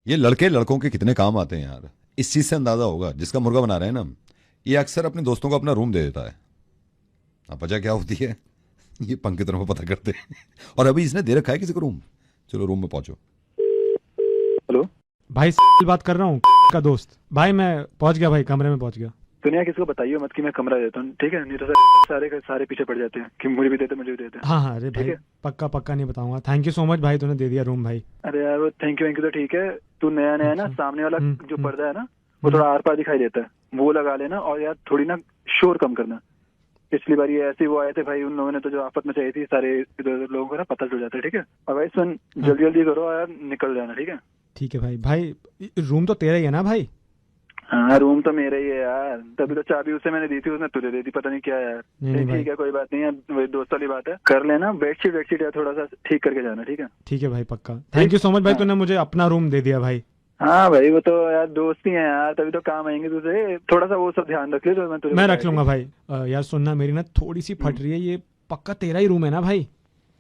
ये लड़के लड़कों के कितने काम आते हैं यार। इस चीज से अंदाजा होगा, जिसका मुर्गा बना रहे हैं ना, ये अक्सर अपने दोस्तों को अपना रूम दे देता है। अब वजह क्या होती है ये पंख की तरफ पता करते हैं। और अभी इसने दे रखा है किसी को रूम। चलो रूम में पहुंचो। हेलो भाई बात कर रहा हूँ का दोस्त। भाई मैं पहुंच गया, भाई कमरे में पहुंच गया। दुनिया किसी को बताइए मत कि मैं कमरा देता हूँ, ठीक है? नहीं तो सारे के सारे पीछे पड़ जाते हैं कि मुझे भी देते मुझे भी देते। हाँ हाँ, अरे ठीक भाई है? पक्का पक्का नहीं बताऊंगा। थैंक यू सो मच भाई, तूने दे दिया रूम भाई। अरे यार वो थैंक यू तो ठीक है। तू नया नया ना, अच्छा। सामने वाला जो हम्म। पर्दा है ना वो थोड़ा आर पार दिखाई देता है, वो लगा लेना। और यार थोड़ी ना शोर कम करना। पिछली बार ये ऐसे ही वो आए थे भाई, उन लोगों ने तो जो आफत में चाहिए थी सारे इधर उधर लोगों को ना पता चल जाता है, ठीक है? और भाई सुन, जल्दी जल्दी करो यार, निकल जाना, ठीक है? ठीक है भाई। भाई रूम तो तेरा ही है ना भाई? हाँ रूम तो मेरा ही है यार, तभी तो चाबी उससे मैंने दी थी, उसने तुझे दे दी, पता नहीं क्या यार। नहीं भाई। ठीक है कोई बात नहीं है, वही दोस्त वाली बात है। कर लेना बेडशीट यार थोड़ा सा ठीक करके जाना, ठीक है? ठीक है भाई पक्का। थैंक यू सो मच भाई, तूने मुझे अपना रूम दे दिया भाई। हाँ भाई वो तो यार दोस्ती है यार, तभी तो काम आएंगे तुझे। थोड़ा सा वो सब ध्यान रख ले तो मैं तुझे मैं बताया रख लूंगा भाई। यार सुनना, मेरी ना थोड़ी सी फट रही है, ये पक्का तेरा ही रूम है ना भाई?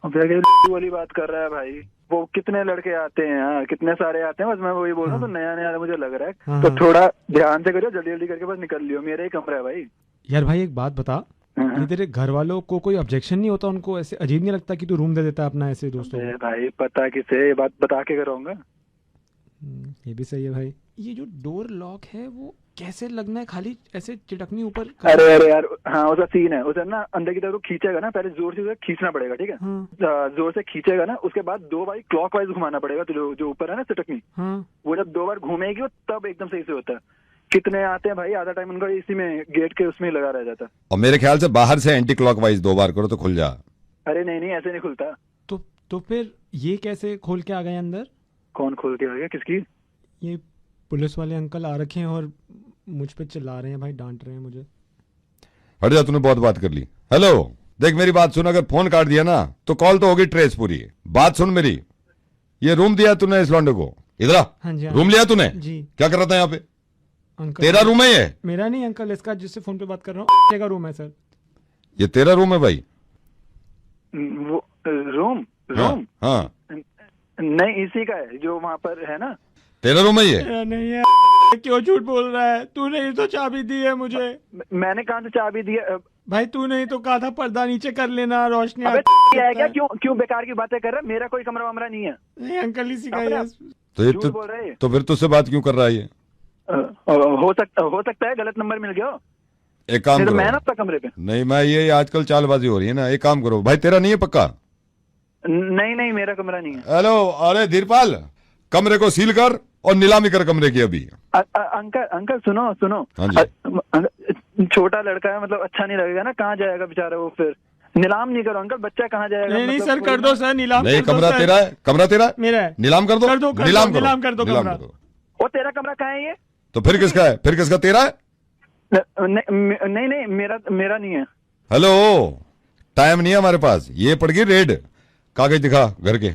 अब यार वाली बात कर रहा है भाई। वो कितने लड़के आते हैं यार, कितने सारे आते हैं, बस मैं वही बोल रहा हूँ। हाँ। तो नया नया मुझे लग रहा है, हाँ, तो हाँ। थोड़ा ध्यान से करियो, जल्दी जल्दी करके बस निकल लियो। मेरा ही कमरा है भाई। यार भाई एक बात बता, ये तेरे घर वालों को कोई ऑब्जेक्शन नहीं होता? उनको ऐसे अजीब नहीं लगता कि तू रूम दे देता है अपना ऐसे दोस्तों को? भाई पता किसे ये बात बता के करूंगा। ये भी सही है भाई। ये जो डोर लॉक है वो कैसे लगना है? खाली ऐसे चिटकनी ऊपर अरे अरे यार हाँ, उसका सीन है, उसे ना अंदर की तरफ खींचेगा ना, पहले जोर से उसे खींचना पड़ेगा, ठीक है? हाँ। जोर से खींचेगा ना, उसके बाद 2 बार क्लॉकवाइज घुमाना पड़ेगा। तो जो ऊपर है ना चटकनी, हाँ। वो जब 2 बार घूमेगी वो तब एकदम सही से होता है। कितने आते हैं भाई, आधा टाइम उनका इसी में गेट के उसमें ही लगा रह जाता है। और मेरे ख्याल से बाहर से एंटी क्लॉकवाइज 2 बार करो तो खुल जा। अरे नहीं नहीं, ऐसे नहीं खुलता। तो फिर ये कैसे खोल के आ गए अंदर? कौन खोल के आ गया? किसकी? ये पुलिस वाले अंकल आ रखे हैं और मुझ पे चिल्ला रहे हैं भाई, डांट रहे हैं मुझे। हट जा, तूने बहुत बात कर ली। हेलो देख मेरी बात सुन, अगर फोन काट दिया ना तो कॉल तो होगी ट्रेस पूरी। बात सुन मेरी, ये रूम दिया तूने इस लौंडे को, इधर आ। हाँ जी। रूम लिया तूने? जी। क्या कर रहा था यहाँ पे? अंकल तेरा रूम है ये? मेरा नहीं अंकल, इसका जिससे फोन पे बात कर रहा हूँ का रूम है सर। ये तेरा रूम है भाई? वो रूम हाँ, रूम हाँ। नहीं, इसी का है जो वहां पर है ना। तेरा रूम है ये? मेरा नहीं है। क्यों झूठ बोल रहा है? तूने ही तो चाबी दी है मुझे। मैंने कहा से चाबी दी है? भाई तूने ही तो कहा था पर्दा नीचे कर लेना, रोशनी अबे आती क्या है क्या? है। क्यों बेकार की बातें कर रहा है? मेरा कोई कमरा वमरा नहीं है। नहीं अंकल, इसी का अपने है। आप तो ये झूठ बोल रहा है ये। तो फिर तुझसे बात क्यों कर रहा है ये? हो सकता है गलत नंबर मिल गया हो। एक काम नहीं तो करो। मैं ना अपना कमरे पे। नहीं, मैं ये आजकल चालबाजी हो रही है ना, एक काम करो भाई, तेरा नहीं है पक्का? नहीं नहीं, मेरा कमरा नहीं है। हेलो, अरे धीरपाल, कमरे को सील कर और नीलामी कर कमरे की अभी। अंकल सुनो। हाँ जी। छोटा लड़का है, मतलब अच्छा नहीं लगेगा ना, कहाँ जाएगा बेचारा वो? फिर नीलाम नहीं करो अंकल, बच्चा कहाँ जाएगा? नहीं मतलब सर, कर दो सर, नीलाम नहीं, कर दो कमरा सर। तेरा है, कमरा तेरा है, मेरा है। नीलाम कर दो। कर दो, नीलाम नीलाम कर दो नीलाम कमरा। कर दो। वो तेरा कमरा कहाँ है ये? तो फिर किसका है? फिर किसका? तेरा है? नहीं, मेरा नहीं है। हेलो, टाइम नहीं है हमारे पास, ये पड़ गई रेड। कागज दिखा घर के,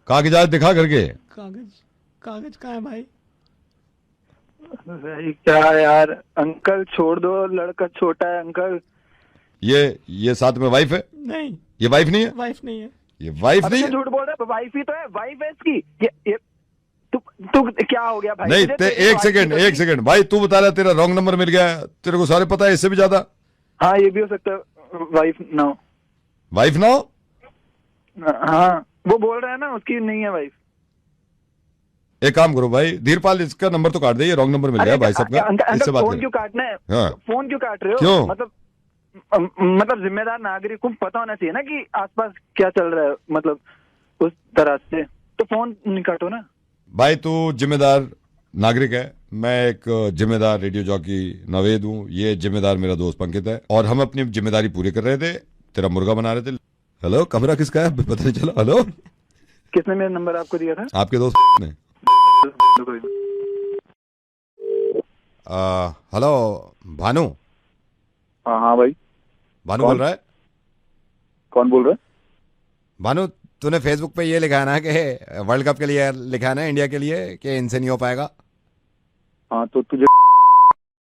कागजात दिखा घर के। कागज कहाँ है भाई? भाई क्या यार, अंकल छोड़ दो, लड़का छोटा है अंकल। ये साथ में वाइफ है? नहीं, ये वाइफ नहीं है? वाइफ नहीं है। ये वाइफ अब नहीं ये है? झूठ बोल रहा है, वाइफ ही तो है, वाइफ है इसकी। ये तू क्या हो गया भाई? नहीं, एक सेकंड भाई, तू बता रहा तेरा रॉन्ग नंबर मिल गया है, तेरे को सारे पता है इससे भी ज्यादा। हाँ ये भी हो सकता है, वाइफ ना हो। वाइफ ना हो? हाँ वो बोल रहा है ना उसकी नहीं है वाइफ। एक काम करो भाई, धीरपाल इसका नंबर तो काट दे, ये रॉन्ग नंबर मिल गया भाई साहब का, इससे बात फोन करें। क्यों काटना है? हाँ। फोन क्यों काट रहे हो? क्यों? मतलब जिम्मेदार नागरिक को पता होना चाहिए ना कि आसपास क्या चल रहा है, मतलब उस तरह से। तो फोन नहीं काटो ना भाई, तू जिम्मेदार नागरिक है, मैं एक जिम्मेदार रेडियो जॉकी नवेद हूँ, ये जिम्मेदार मेरा दोस्त पंकित है, और हम अपनी जिम्मेदारी पूरी कर रहे थे, तेरा मुर्गा बना रहे थे। हेलो, कमरा किसका है पता नहीं चला? हेलो, किसने मेरा नंबर आपको दिया था? आपके दोस्त ने। हेलो भानु। हाँ भाई। भानु कौन? बोल रहा है? कौन बोल रहा है? भानु, तूने फेसबुक पे ये लिखा है ना कि वर्ल्ड कप के लिए लिखा है ना, इंडिया के लिए, कि इनसे नहीं हो पाएगा। हाँ तो तुझे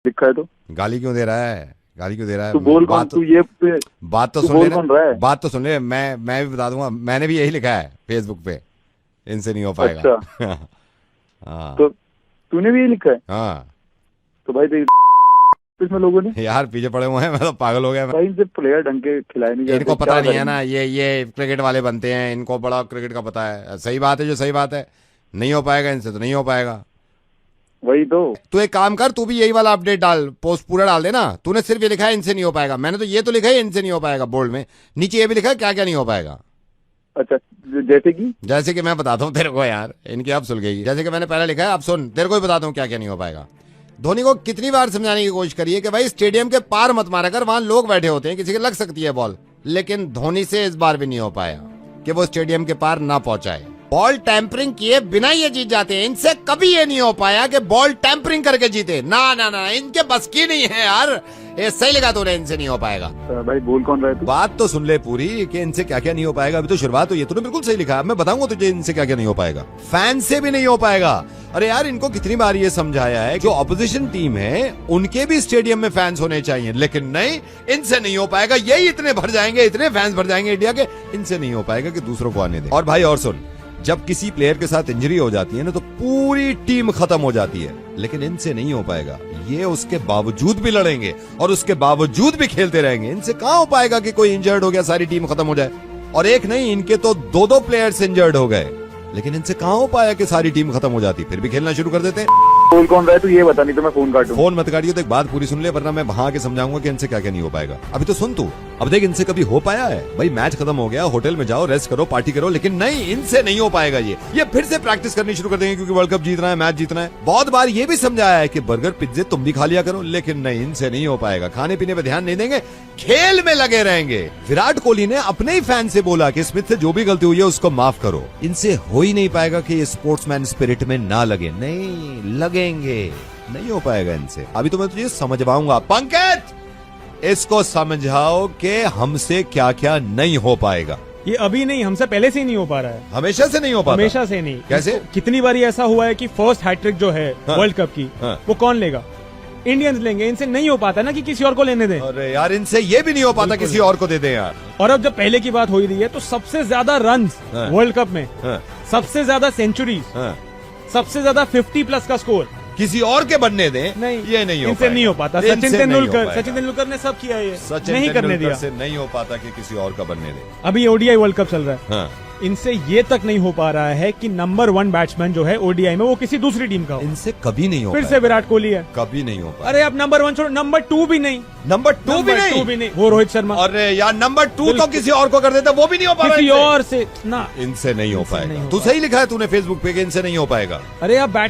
लिखा है तो गाली क्यों दे रहा है? गाली क्यों दे रहा है? तू बोल कौन? तू ये बात तो तू सुन बोल ले कौन रहा है? ना, बात तो सुन ले, मैं भी बता दूंगा, मैंने भी यही लिखा है फेसबुक पे, इनसे नहीं हो पाएगा। अच्छा। हाँ तो तूने भी ये लिखा है? हाँ तो भाई देख इसमें लोगों ने यार पीछे पड़े हुए हैं, मैं तो पागल हो गया। भाई इनसे प्लेयर ढंग के खिलाए नहीं जाते, इनको पता क्या नहीं है करेंगे? ना, ये क्रिकेट वाले बनते हैं, इनको बड़ा क्रिकेट का पता है। सही बात है, जो सही बात है। नहीं हो पाएगा इनसे, तो नहीं हो पाएगा। वही तो। तू एक काम कर, तू भी यही वाला अपडेट डाल, पोस्ट पूरा डाल देना। तूने सिर्फ ये लिखा है इनसे नहीं हो पाएगा, मैंने तो ये तो लिखा है इनसे नहीं हो पाएगा बोल्ड में, नीचे ये भी लिखा है क्या क्या नहीं हो पाएगा। अच्छा जैसे कि मैं बताता हूँ तेरे को यार, इनकी अब सुल गई। जैसे कि मैंने पहले लिखा है, अब सुन तेरे को ही बताता हूँ क्या क्या नहीं हो पाएगा। धोनी को कितनी बार समझाने की कोशिश करी है कि भाई स्टेडियम के पार मत मारा कर, वहां लोग बैठे होते हैं, किसी के लग सकती है बॉल। लेकिन धोनी से इस बार भी नहीं हो पाया कि वो स्टेडियम के पार ना पहुंचाए। बॉल टैंपरिंग किए बिना ये जीत जाते हैं। इनसे कभी ये नहीं हो पाया कि बॉल टैंपरिंग करके जीते। ना ना ना, इनके बस की नहीं है यार। ये सही लगा तूने, इनसे नहीं हो पाएगा। भाई बोल कौन रहा है तू? बात तो सुन ले पूरी कि इनसे क्या क्या नहीं हो पाएगा। अभी तो शुरुआत हुई है, तूने बिल्कुल सही लिखा है। मैं बताऊंगा तुझे इनसे क्या क्या नहीं हो पाएगा। फैन से भी नहीं हो पाएगा। अरे यार, इनको कितनी बार ये समझाया है जो ऑपोजिशन टीम है उनके भी स्टेडियम में फैंस होने चाहिए, लेकिन नहीं, इनसे नहीं हो पाएगा। यही इतने भर जाएंगे, इतने फैंस भर जाएंगे इंडिया के, इनसे नहीं हो पाएगा कि दूसरों को आने दे। और भाई और सुन, जब किसी प्लेयर के साथ इंजरी हो जाती है ना, तो पूरी टीम खत्म हो जाती है, लेकिन इनसे नहीं हो पाएगा। ये उसके बावजूद भी लड़ेंगे और उसके बावजूद भी खेलते रहेंगे। इनसे कहां हो पाएगा कि कोई इंजर्ड हो गया सारी टीम खत्म हो जाए। और एक नहीं, इनके तो दो प्लेयर्स इंजर्ड हो गए, लेकिन इनसे कहां हो पाया कि सारी टीम खत्म हो जाती, फिर भी खेलना शुरू कर देते। बोल कौन रहा है तू, ये बता, नहीं तो मैं फोन काटूं। फोन मत काटियो, तो एक बात पूरी सुन ले, वरना मैं वहां आके समझाऊंगा कि इनसे क्या क्या नहीं हो पाएगा। अभी तो सुन तू। अब देख, इनसे कभी हो पाया है? भाई मैच खत्म हो गया, होटल में जाओ, रेस्ट करो, पार्टी करो, लेकिन नहीं, इनसे नहीं हो पाएगा। ये फिर से प्रैक्टिस करनी शुरू कर देंगे क्योंकि वर्ल्ड कप जीतना है, मैच जीतना है। बहुत बार ये भी समझाया है कि बर्गर पिज्जे तुम भी खा लिया करो, लेकिन नहीं, इनसे नहीं हो पाएगा। खाने पीने पे ध्यान नहीं देंगे, खेल में लगे रहेंगे। विराट कोहली ने अपने ही फैन से बोला कि स्मिथ से जो भी गलती हुई है उसको माफ करो। इनसे हो ही नहीं पाएगा कि ये स्पोर्ट्समैन स्पिरिट में ना लगे। नहीं लगेंगे, नहीं हो पाएगा इनसे। अभी तो मैं तुझे समझवाऊंगा। पंकज, इसको समझाओ कि हमसे क्या क्या नहीं हो पाएगा। ये अभी नहीं, हमसे पहले से ही नहीं हो पा रहा है। हमेशा से नहीं हो पाता? हमेशा से नहीं। कैसे? कितनी बार ऐसा हुआ है कि फर्स्ट हैट्रिक जो है वर्ल्ड कप की, वो कौन लेगा? इंडियंस लेंगे। इनसे नहीं हो पाता ना कि किसी और को लेने दें। अरे यार, इनसे ये भी नहीं हो पाता किसी और को दे दें यार। और अब जब पहले की बात हो ही रही है, तो सबसे ज्यादा रन वर्ल्ड कप में, सबसे ज्यादा सेंचुरीज, सबसे ज्यादा 50+ का स्कोर किसी और के बनने दें, नहीं, ये नहीं हो इनसे नहीं हो पाता। इनसे सचिन नहीं हो तेंदुलकर पाएगा। ने सब किया है, सचिन नहीं करने तेंदुलकर दिया। से नहीं हो पाता कि किसी और का बनने दे। अभी ओडीआई वर्ल्ड कप चल रहा है, हाँ। इनसे ये तक नहीं हो पा रहा है कि नंबर 1 बैट्समैन जो है ओडीआई में वो किसी दूसरी टीम का हो। इनसे कभी नहीं हो फिर पाएगा। से विराट कोहली है, कभी नहीं हो पाएगा। अरे अब नंबर 1 छोड़ो, नंबर 2 भी नहीं। नंबर 2 भी नहीं, वो रोहित शर्मा। अरे यार, नंबर 2 तो किसी और को कर देता, वो भी नहीं हो पा रहा किसी इनसे। और से ना, इनसे नहीं हो इनसे नहीं पाएगा। हो तू सही लिखा है तूने फेसबुक पे कि इनसे नहीं हो पाएगा। अरे अब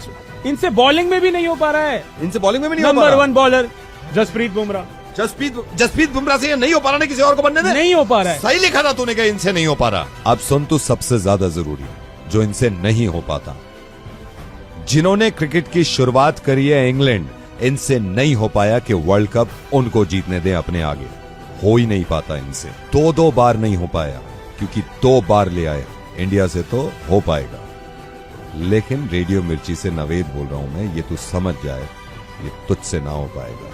इनसे बॉलिंग में भी नहीं हो पा रहा है। इनसे बॉलिंग में भी नहीं हो पा नंबर रहा। 1 बॉलर जसप्रीत बुमराह, जसप्रीत बुमराह से ये नहीं हो पा रहा ना, किसी और को बनने दे। नहीं हो पा रहा है। सही लिखा था तूने कि इनसे नहीं हो पा रहा। अब सुन, तू सबसे ज्यादा जरूरी जो इनसे नहीं हो पाता, जिन्होंने क्रिकेट की शुरुआत करी है इंग्लैंड, इनसे नहीं हो पाया कि वर्ल्ड कप उनको जीतने दें अपने आगे। हो ही नहीं पाता इनसे। 2 बार नहीं हो पाया, क्योंकि 2 बार ले आए। इंडिया से तो हो पाएगा, लेकिन रेडियो मिर्ची से नवेद बोल रहा हूं मैं, ये तू समझ जाए, ये तुझसे ना हो पाएगा।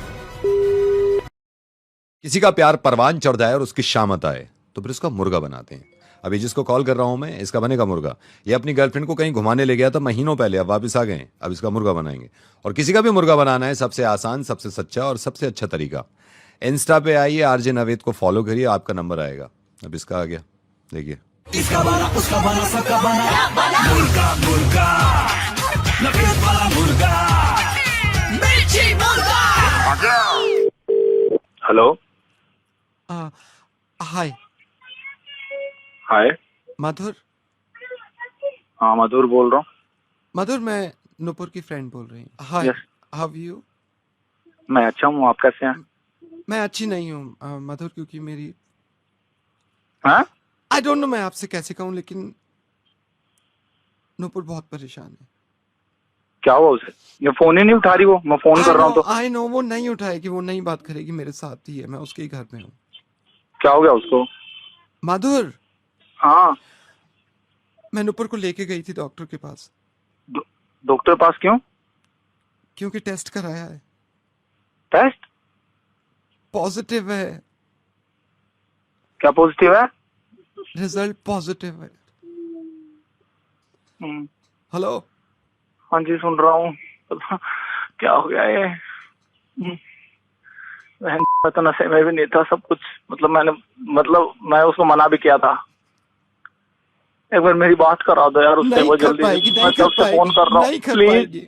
किसी का प्यार परवान चढ़ जाए और उसकी शामत आए तो फिर उसका मुर्गा बनाते हैं। अभी जिसको कॉल कर रहा हूं मैं, इसका बनेगा मुर्गा। ये अपनी गर्लफ्रेंड को कहीं घुमाने ले गया था महीनों पहले, अब वापस आ गए, अब इसका मुर्गा बनाएंगे। और किसी का भी मुर्गा बनाना है, सबसे आसान, सबसे सच्चा और सबसे अच्छा तरीका, इंस्टा पे आइए, आरजे नवेद को फॉलो करिए, आपका नंबर आएगा। अब इसका आ गया, देखिए। इसका बना, उसका बना, सबका बना, मुर्गा मुर्गा, नवेद वाला मुर्गा, मिर्ची मुर्गा। हेलो, हाय हाय। मधुर। हाँ मधुर बोल रहा हूँ। मधुर, मैं नुपुर की फ्रेंड बोल रही हूँ। हाय, Yes. How you? मैं अच्छा हूँ, आप कैसे हैं? मैं अच्छी नहीं हूँ मधुर, क्योंकि मेरी, हाँ? आई डोंट नो मैं आपसे कैसे कहूँ, लेकिन नुपुर बहुत परेशान है। क्या हुआ उसे? ये फोन ही नहीं उठा रही वो, मैं फोन कर रहा हूँ तो। आई नो, वो नहीं उठाएगी, वो नहीं बात करेगी, मेरे साथ ही है, मैं उसके ही घर में हूँ। क्या हो गया उसको? मधुर, हाँ। मैं नुपुर को लेके गई थी डॉक्टर के पास। डॉक्टर पास क्यों? क्योंकि टेस्ट कराया है, टेस्ट? पॉजिटिव है, क्या पॉजिटिव है? रिजल्ट पॉजिटिव है। हम्म, हेलो, हाँ जी सुन रहा हूँ। क्या हो गया ये? मैं तो नशे में भी नहीं था, सब कुछ मतलब मैं उसको मना भी किया था। एक बार मेरी बात करा दो यार उससे, वो जल्दी। मैं कब से फोन कर रहा हूँ, प्लीज।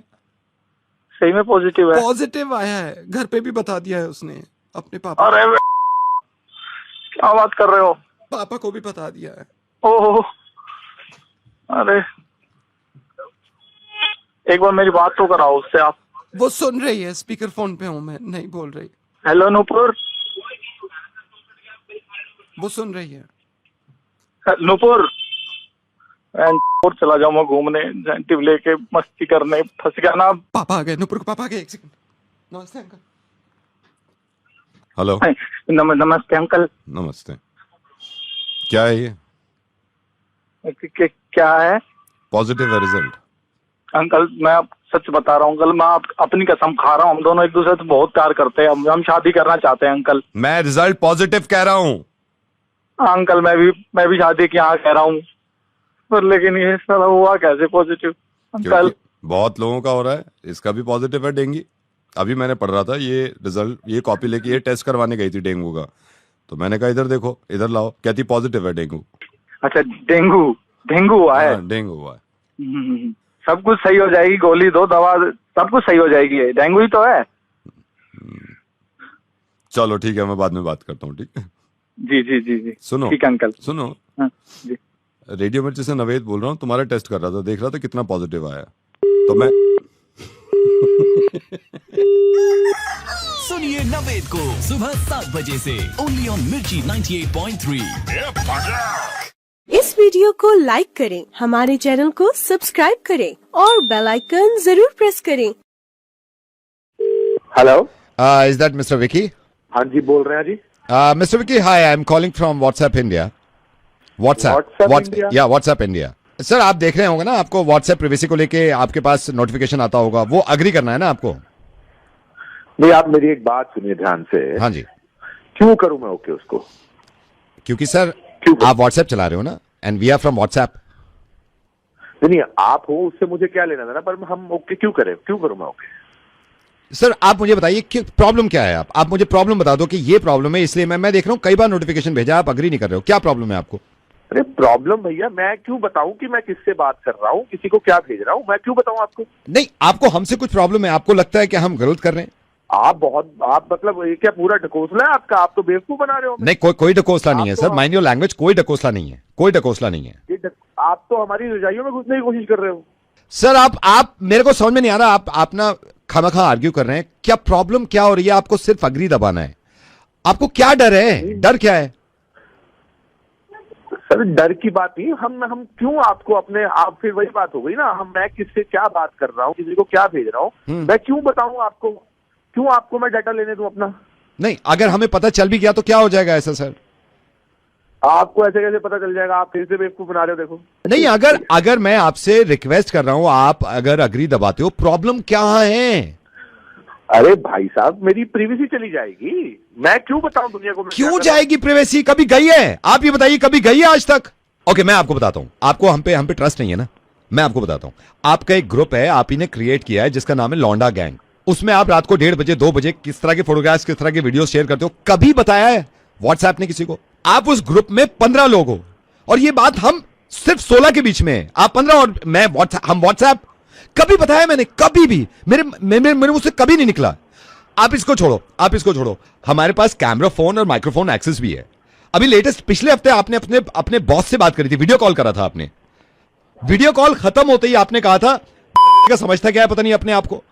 सही में पॉजिटिव है? पॉजिटिव आया है, घर पे भी बता दिया है उसने अपने पापा। अरे क्या बात कर रहे हो? पापा को भी बता दिया है। ओह, अरे एक बार मेरी बात तो कराओ उससे आप। वो सुन रही है, स्पीकर फोन पे हूँ मैं, नहीं बोल रही। हेलो नूपुर। वो सुन रही है। नूपुर, और चला जाऊँ मैं घूमने, इंसेंटिव लेके मस्ती करने, फंस गया ना। पापा आ गए, नुपुर को पापा आ गए। एक सेकंड। नमस्ते अंकल। हेलो। नमस्ते अंकल। नमस्ते। क्या है ये? क्या है? पॉजिटिव है रिजल्ट। अंकल मैं आप सच बता रहा हूँ अंकल, मैं अपनी कसम खा रहा हूँ, हम दोनों एक दूसरे से बहुत प्यार करते हैं, हम शादी करना चाहते हैं अंकल। मैं रिजल्ट पॉजिटिव कह रहा हूँ। अंकल मैं भी शादी की हाँ कह रहा हूँ, पर लेकिन ये साला हुआ कैसे पॉजिटिव अंकल? बहुत लोगों का हो रहा है, इसका भी पॉजिटिव है डेंगू। अभी मैंने पढ़ रहा था ये रिजल्ट, ये कॉपी लेके ये टेस्ट करवाने गई थी डेंगू का, तो मैंने कहा इधर देखो, इधर लाओ, कहती पॉजिटिव है डेंगू। अच्छा डेंगू हुआ है? डेंगू हुआ है। सब कुछ सही हो जाएगी, गोली दो, दवा, सब कुछ सही हो जाएगी, डेंगू ही तो है। चलो ठीक है, मैं बाद में बात करता हूँ, ठीक है? जी जी जी जी सुनो, ठीक है अंकल। सुनो। हाँ, जी। रेडियो मिर्ची से नवेद बोल रहा हूँ, तुम्हारा टेस्ट कर रहा था, देख रहा था कितना पॉजिटिव आया, तो मैं सुनिए नवेद को सुबह 7 बजे से ओनली ऑन मिर्ची 98.3। इस वीडियो को लाइक करें, हमारे चैनल को सब्सक्राइब करें और बेल आइकन जरूर प्रेस करें। Hello, is that mister Vicky? हाँ जी बोल रहे हैं जी। Mister Vicky, hi, I am calling from WhatsApp India. WhatsApp India. Sir आप देख रहे होंगे ना, आपको व्हाट्सएप प्राइवेसी को लेके आपके पास नोटिफिकेशन आता होगा, वो अग्री करना है ना आपको? नहीं, आप मेरी एक बात सुनिए ध्यान से। हाँ जी। क्यों करूं मैं ओके उसको? क्योंकि सर आप व्हाट्सएप चला रहे हो ना, and we are from WhatsApp. नहीं, आप हो, उससे मुझे क्या लेना देना, पर हम ओके क्यों करें, क्यों करूं मैं ओके? सर आप मुझे बताइए कि प्रॉब्लम क्या है, आप मुझे प्रॉब्लम बता दो कि ये प्रॉब्लम है, इसलिए मैं देख रहा हूँ कई बार नोटिफिकेशन भेजा, आप अग्री नहीं कर रहे हो, क्या प्रॉब्लम है आपको? अरे प्रॉब्लम भैया, मैं क्यों बताऊं कि मैं किससे बात कर रहा हूं, किसी को क्या भेज रहा हूं, मैं क्यों बताऊं आपको? नहीं, आपको हमसे कुछ प्रॉब्लम है, आपको लगता है कि हम गलत कर रहे हैं? आप मतलब ये क्या पूरा ढकोसला है आपका? आप तो बेवकूफ बना रहे हो। नहीं, कोई ढकोसला नहीं है सर, माइंड योर लैंग्वेज, कोई ढकोसला नहीं है, कोई ढकोसला नहीं है। आप तो हमारी रजाइयों में घुसने की कोशिश कर रहे हो। सर आप मेरे को समझ में नहीं आ रहा, आप ना खामखा आर्ग्यू कर रहे हैं, क्या प्रॉब्लम क्या हो रही है? आपको सिर्फ अग्री दबाना है, आपको क्या डर है? डर क्या है सर? डर की बात नहीं, हम क्यों आपको अपने, आप फिर वही बात हो गई ना, मैं किससे क्या बात कर रहा हूँ, किसी को क्या भेज रहा हूँ, मैं क्यों बताऊं आपको, क्यों आपको मैं डाटा लेने दूं अपना? नहीं, अगर हमें पता चल भी गया तो क्या हो जाएगा ऐसा सर? आपको ऐसे कैसे पता चल जाएगा? आप फिर से बेवकूफ बना रहे हो। देखो नहीं, अगर मैं आपसे रिक्वेस्ट कर रहा हूं, आप अगर अग्री दबाते हो, प्रॉब्लम क्या है? अरे भाई साहब, मेरी प्राइवेसी चली जाएगी, मैं क्यों बताऊं दुनिया को? क्यों जाएगी प्राइवेसी? कभी गई है? आप ये बताइए, कभी गई है आज तक? ओके, मैं आपको बताता हूं, आपको हम पे ट्रस्ट नहीं है ना, मैं आपको बताता हूं। आपका एक ग्रुप है, आप ही ने क्रिएट किया है, जिसका नाम है लौंडा गैंग। उसमें आप रात को 1:30 बजे 2 बजे किस तरह के फोटोग्राफ्स, किस तरह के वीडियो शेयर करते हो, कभी बताया है व्हाट्सएप ने किसी को? आप उस ग्रुप में 15 लोग हो, और ये बात हम सिर्फ 16 के बीच में है, आप 15 और मैं हम व्हाट्सएप कभी बताया मैंने? कभी भी मेरे मुझसे कभी नहीं निकला। आप इसको छोड़ो, हमारे पास कैमरा फोन और माइक्रोफोन एक्सेस भी है। अभी लेटेस्ट पिछले हफ्ते आपने अपने बॉस से बात करी थी, वीडियो कॉल करा था आपने, वीडियो कॉल खत्म होते ही आपने कहा था का समझता क्या है पता नहीं अपने आप को,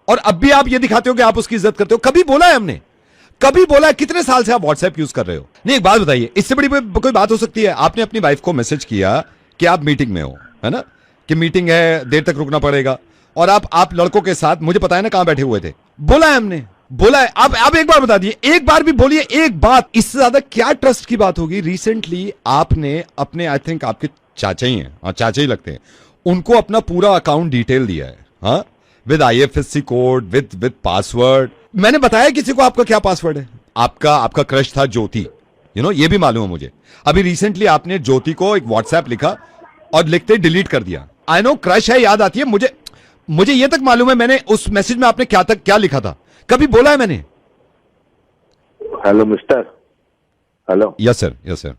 और अब भी आप ये दिखाते हो कि आप उसकी इज्जत करते हो। कभी बोला है हमने? कभी बोला है? कितने साल से आप व्हाट्सएप यूज कर रहे हो? नहीं, एक बात बताइए, इससे बड़ी कोई बात हो सकती है? आपने अपनी वाइफ को मैसेज किया कि आप मीटिंग में हो, है ना, कि मीटिंग है, देर तक रुकना पड़ेगा, और आप लड़कों के साथ, मुझे पता है ना कहां बैठे हुए थे, बोला है हमने, बोला है। आप एक बार बता दिए, एक बार भी बोलिए, एक बात, इससे ज्यादा क्या ट्रस्ट की बात होगी? रिसेंटली आपने अपने, आई थिंक आपके चाचा ही हैं, हाँ चाचा ही लगते हैं, उनको अपना पूरा अकाउंट डिटेल दिया है, हाँ, with IFSC code, with password. मैंने बताया किसी को आपका क्या पासवर्ड है? आपका क्रश था ज्योति, ये भी मालूम है मुझे। अभी रिसेंटली आपने ज्योति को एक व्हाट्सएप लिखा और लिखते डिलीट कर दिया। आई नो क्रश है, याद आती है मुझे, मुझे ये तक मालूम है मैंने उस मैसेज में आपने क्या लिखा था, कभी बोला है मैंने? Hello mister, hello. Yes sir, yes sir.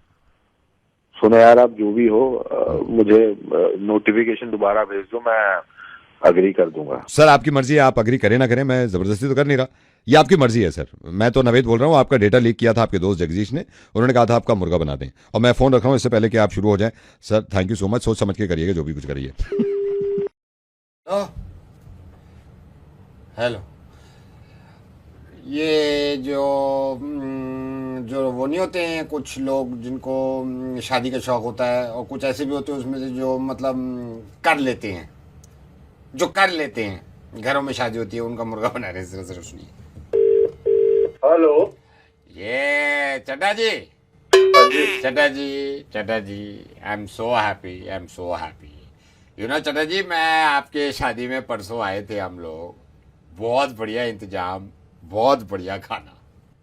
सुनो यार, आप जो भी हो मुझे नोटिफिकेशन दोबारा भेज दो, मैं अग्री कर दूंगा। सर आपकी मर्जी है, आप अग्री करें ना करें, मैं जबरदस्ती तो कर नहीं रहा, ये आपकी मर्जी है सर। मैं तो नवेद बोल रहा हूँ, आपका डेटा लीक किया था आपके दोस्त जगदीश ने, उन्होंने कहा था आपका मुर्गा बना दें, और मैं फोन रख रहा हूँ इससे पहले कि आप शुरू हो जाएं। Sir thank you so much, सोच समझ के करिएगा जो भी कुछ करिए। हेलो, ये जो वो नहीं होते हैं कुछ लोग जिनको शादी का शौक होता है, और कुछ ऐसे भी होते हैं उसमें से जो मतलब कर लेते हैं, घरों में शादी होती है, उनका मुर्गा बना रहे हैं। सिर्फ सुनिए। हेलो, ये Chadda ji, I am so happy, you know Chadda ji, मैं आपके शादी में परसों आए थे हम लोग, बहुत बढ़िया इंतजाम, बहुत बढ़िया खाना।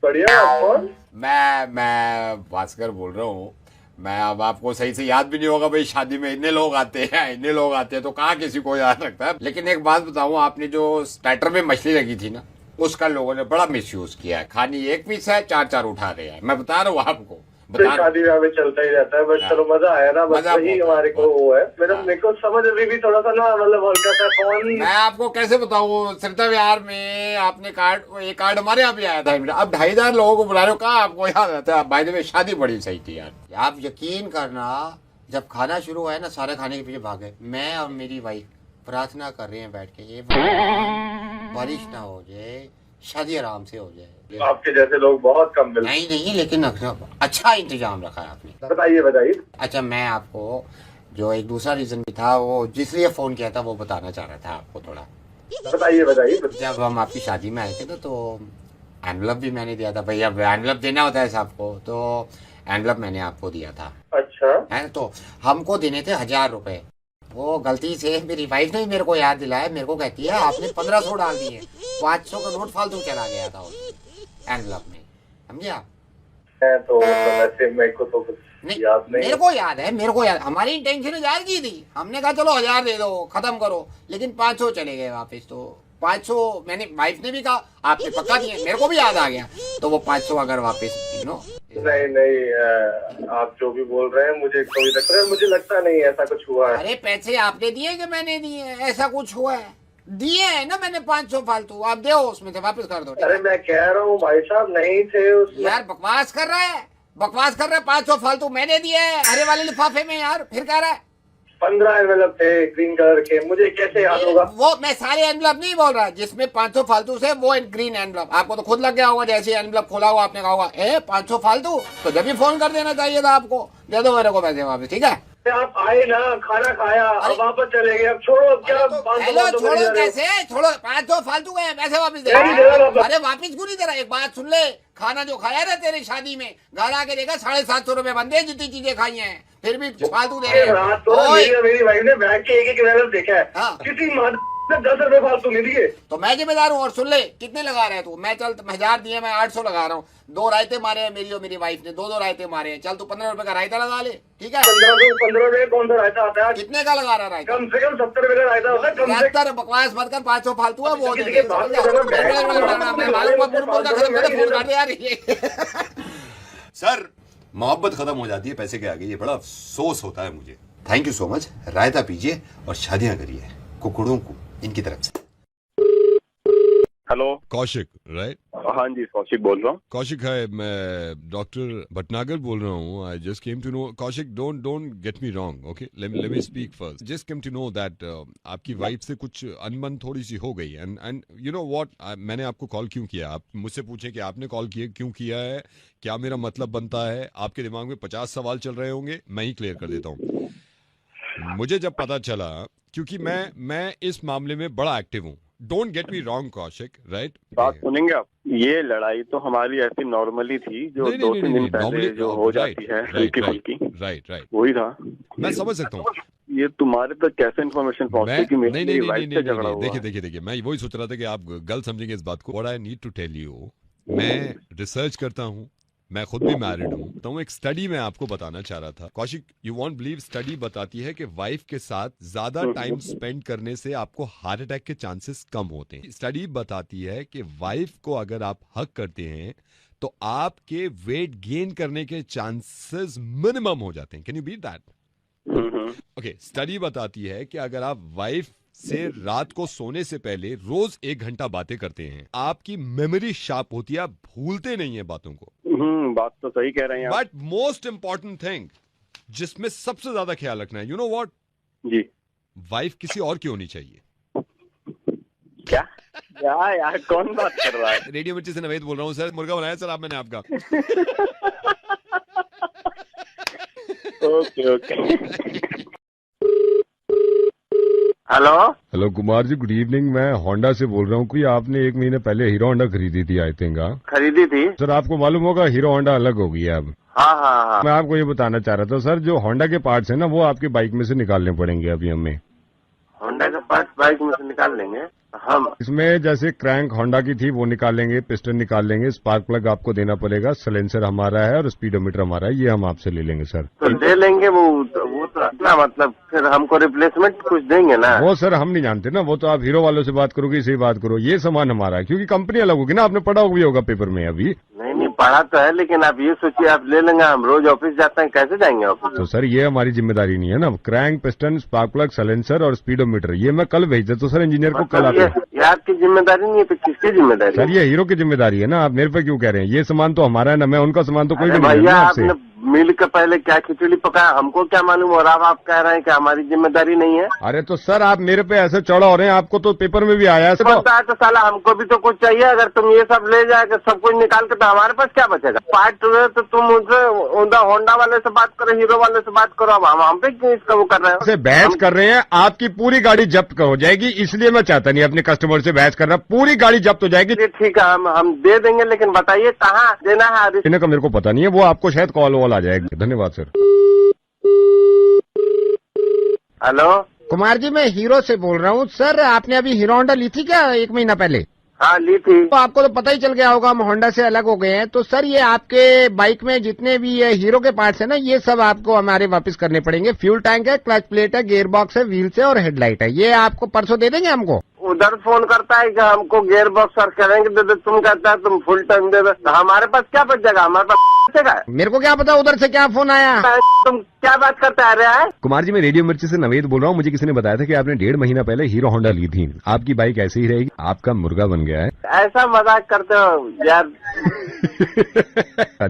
बढ़िया। कौन? मैं भास्कर बोल रहा हूँ। मैं अब आपको सही से याद भी नहीं होगा भाई, शादी में इतने लोग आते हैं तो कहाँ किसी को याद रखता है। लेकिन एक बात बताऊँ, आपने जो स्टार्टर में मछली लगी थी ना, उसका लोगों ने बड़ा मिसयूज किया है। खानी एक पीस है, 4 उठा रहे हैं। मैं बता रहा हूँ आपको, शादी ब्याह में चलता ही रहता है, बस चलो मजा आया ना, बस वही हमारे को वो है। मेरे को समझ अभी भी थोड़ा सा ना, मतलब हल्का सा कौन। मैं आपको कैसे बताऊँ, सरिता विहार में आपने एक कार्ड हमारे यहाँ भी आया था। अब 2500 लोगों को बुला रहे हो, कहाँ आपको याद आता है? भाई शादी बड़ी सही थी यार। आप यकीन करना, जब खाना शुरू हुआ है ना, सारे खाने के पीछे भागे। मैं और मेरी वाइफ प्रार्थना कर रहे हैं बैठ के, ये बारिश ना हो जाए, शादी आराम से हो जाए। आपके जैसे लोग बहुत कम मिलते। नहीं, लेकिन अच्छा इंतजाम रखा है आपने। बताइए। अच्छा, मैं आपको जो एक दूसरा रीजन भी था, वो जिसलिए फोन किया था, वो बताना चाह रहा था आपको थोड़ा। बताइए। जब हम आपकी शादी में आए थे ना, तो एनवलप भी मैंने दिया था भाई। अब एनवलप देना होता है सबको, तो एनवलप मैंने आपको दिया था। अच्छा है, तो हमको देने थे 1000 रुपए। वो गलती से मेरी वाइफ ने मेरे को याद दिलाया, मेरे को कहती है आपने 1500 डाल दिए, 500 का नोट फालतू चला गया था एनवलप में, समझे आप? तो वैसे मेरे को तो नहीं, याद नहीं। मेरे को याद, हमारी इंटेंशन 1000 की थी। हमने कहा चलो 1000 दे दो, खत्म करो, लेकिन 500 चले गए वापस। तो 500 मैंने, वाइफ ने भी कहा आपने पक्का दिए, मेरे को भी याद आ गया, तो वो 500 अगर वापस नहीं, आप जो भी बोल रहे हैं मुझे कभी लगता है, मुझे लगता नहीं ऐसा कुछ हुआ है। अरे पैसे आपने दिए कि मैंने दिए? ऐसा कुछ हुआ है? दिए है ना मैंने 500 फालतू, आप दो उसमें से वापस कर दो। अरे मैं कह रहा हूँ भाई साहब, नहीं थे उसमें। यार बकवास कर रहा है 500 फालतू मैंने दिए है हरे वाले लिफाफे में यार, फिर कह रहा है 15 एनवेलप थे ग्रीन कलर के, मुझे कैसे याद होगा? वो मैं सारे एनवेलप नहीं बोल रहा, जिसमें 500 फालतू से वो ग्रीन एनवेलप। आपको तो खुद लग गया होगा, जैसे एनवेलप खोला हुआ आपने कहा होगा 500 फालतू, तो जब भी फोन कर देना चाहिए था आपको। दे दो मेरे को पैसे वापस, ठीक है? आप आए ना, खाना खाया, अब वापस चले गए, अब छोड़ो। अब क्या छोड़ो कैसे? छोड़ो 500 फालतू गए, पैसे वापस दे। अरे वापस क्यों नहीं दे रहा? एक बात सुन ले, खाना जो खाया ना तेरी शादी में, घर आके देखा 750 रुपए बनते हैं, जितनी चीजें खाई हैं, फिर भी फालतू दे रहे। तो मेरी वाइफ ने बैठ के एक एनवेलप देखा है, किसी 10 रुपए फालतू नहीं दिए। तो मैं जिम्मेदार हूँ। और सुन ले, कितने लगा रहे तू? मैं चल 1000 दिए, मैं 800 लगा रहा हूँ। 2 रायते मारे हैं मेरी और मेरी वाइफ ने, 2 रायते मारे हैं। चल तू 15 रुपए का रायता लगा ले, ठीक है? 15 रुपए कौन सा रायता आता है? कितने का लगा रहा रायता? कम से कम 70 रुपए का रायता होता है। कम से कम बकवास मत कर, 500 फालतू है वो। सर मोहब्बत खत्म हो जाती है पैसे के आगे, ये बड़ा अफसोस होता है मुझे। Thank you so much. रायता पीजिए और शादियां करिए कुकुड़ों को इनकी तरफ से। Hello, Kaushik right? हाँ जी, कौशिक बोल रहा हूँ। कौशिक है, मैं डॉक्टर भटनागर बोल रहा हूँ। I just came to know, Kaushik don't get me wrong, okay, let me speak first. Just came to know that आपकी वाइफ से कुछ अनबन थोड़ी सी हो गई, एंड यू नो व्हाट, मैंने आपको कॉल क्यों किया? आप मुझसे पूछे कि आपने कॉल किया क्यों किया है, क्या मेरा मतलब बनता है? आपके दिमाग में 50 सवाल चल रहे होंगे, मैं ही क्लियर कर देता हूँ। मुझे जब पता चला, क्योंकि मैं इस मामले में बड़ा एक्टिव हूँ, don't get me wrong Kaushik, right? बात सुनेंगे आप? ये लड़ाई तो हमारी ऐसी नॉर्मली थी, जो 2-3 दिन पहले जो हो जाती है हल्की फुल्की, राइट, वही था। मैं समझ सकता हूँ। ये तुम्हारे तक कैसे इन्फॉर्मेशन पहुंचती कि मेरी वाइफ से झगड़ा हुआ? देखिए, मैं वही सोच रहा था कि आप गलत समझेंगे इस बात को। What I need to tell you, मैं रिसर्च करता हूँ, मैं खुद भी मैरिड हूँ, तो एक स्टडी में आपको बताना चाह रहा था। Kaushik, you won't believe, study बताती है कि वाइफ के साथ ज्यादा टाइम स्पेंड करने से आपको हार्ट अटैक के चांसेस कम होते हैं। स्टडी बताती है कि वाइफ को अगर आप हक करते हैं तो आपके वेट गेन करने के चांसेस मिनिमम हो जाते हैं। Can you beat that? Okay, study बताती है कि अगर आप वाइफ से रात को सोने से पहले रोज 1 घंटा बातें करते हैं, आपकी मेमोरी शार्प होती है, आप भूलते नहीं है बातों को। बात तो सही कह रहे हैं आप। बट मोस्ट इंपॉर्टेंट थिंग जिसमें सबसे ज्यादा ख्याल रखना है, यू नो व्हाट जी, वाइफ किसी और की होनी चाहिए। क्या यार कौन बात कर रहा है? रेडियो मिर्ची से नवेद बोल रहा हूँ सर, मुर्गा बनाया सर आप मैंने आपका। Okay. Hello Kumar ji, good evening. मैं होंडा से बोल रहा हूँ। कोई आपने 1 महीने पहले हीरो होंडा खरीदी थी, आई थिंक। खरीदी थी सर, आपको मालूम होगा हीरो होंडा अलग हो गई है अब। हाँ। मैं आपको ये बताना चाह रहा था सर, जो होंडा के पार्ट्स हैं ना, वो आपकी बाइक में से निकालने पड़ेंगे अभी हमें। होंडा के पार्ट्स बाइक में से निकाल लेंगे हम। इसमें जैसे क्रैंक होंडा की थी वो निकाल लेंगे, पिस्टन निकाल लेंगे, स्पार्क प्लग आपको देना पड़ेगा, साइलेंसर हमारा है और स्पीडोमीटर हमारा है, ये हम आपसे ले लेंगे सर। तो ले लेंगे वो तो क्या मतलब, फिर हमको रिप्लेसमेंट कुछ देंगे ना? वो सर हम नहीं जानते ना, वो तो आप हीरो वालों से बात करोगे, इसे बात करो। ये सामान हमारा है, क्योंकि कंपनी अलग होगी ना, आपने पढ़ा भी होगा पेपर में अभी। नहीं पढ़ा तो है, लेकिन आप ये सोचिए आप ले लेंगे, हम रोज ऑफिस जाते हैं, कैसे जाएंगे ऑफिस? तो सर ये हमारी जिम्मेदारी नहीं है ना। Crank, piston, spark plug, silencer और स्पीडोमीटर ये मैं कल भेज देता हूँ सर इंजीनियर को। कल आप ये आपकी जिम्मेदारी नहीं है तो किसकी जिम्मेदारी? सर ये हीरो की जिम्मेदारी है ना, आप मेरे पे क्यों कह रहे हैं? ये सामान तो हमारा है ना, मैं उनका सामान तो कोई भी नहीं है भैया। आपसे। आपने मिल के पहले क्या खिचड़ी पकाया, हमको क्या मालूम? और आप कह रहे हैं कि हमारी जिम्मेदारी नहीं है। अरे तो सर आप मेरे पे ऐसे चढ़ा हो रहे हैं, आपको तो पेपर में भी आया है। बनता है तो साला हमको भी तो कुछ चाहिए। अगर तुम ये सब ले जाएगा सब कुछ निकाल के, तो हमारे पास क्या बचेगा? पार्ट तो तुम उनसे होंडा वाले से बात करो, हीरो वाले से बात करो। अब हम पे क्यों इसका वो कर रहे हो? बहस कर रहे हैं, आपकी पूरी गाड़ी जब्त हो जाएगी, इसलिए मैं चाहता नहीं अपने कस्टमर से बहस करना। पूरी गाड़ी जब्त हो जाएगी। ठीक है, हम दे देंगे, लेकिन बताइए कहाँ देना है? इन्हें का मेरे को पता नहीं है, वो आपको शायद कॉल वॉल आ जाएगी। धन्यवाद सर। हेलो कुमार जी, मैं हीरो से बोल रहा हूँ। सर आपने अभी हीरो होंडा ली थी क्या 1 महीना पहले? हाँ ली थी। तो आपको तो पता ही चल गया होगा हम होंडा से अलग हो गए हैं। तो सर ये आपके बाइक में जितने भी ये हीरो के पार्ट्स हैं ना, ये सब आपको हमारे वापस करने पड़ेंगे। फ्यूल टैंक है, क्लच प्लेट है, गियर बॉक्स है, व्हील्स है और हेडलाइट है। ये आपको परसों दे देंगे हमको। उधर फोन करता है कि हमको गियर बॉक्स और करेंगे दे दे, तुम कहता है तुम फुल टैंक दे दे। तो हमारे पास क्या बचेगा? हमारे पास बचेगा? मेरे को क्या पता उधर से क्या फोन आया। तुम क्या बात करते आ रहे हैं? कुमार जी, मैं रेडियो मिर्ची से नवेद बोल रहा हूँ। मुझे किसी ने बताया था कि आपने 1.5 महीना पहले हीरो होंडा ली थी। आपकी बाइक ऐसे ही रहेगी, आपका मुर्गा बन गया है। ऐसा मजाक करते हो यार।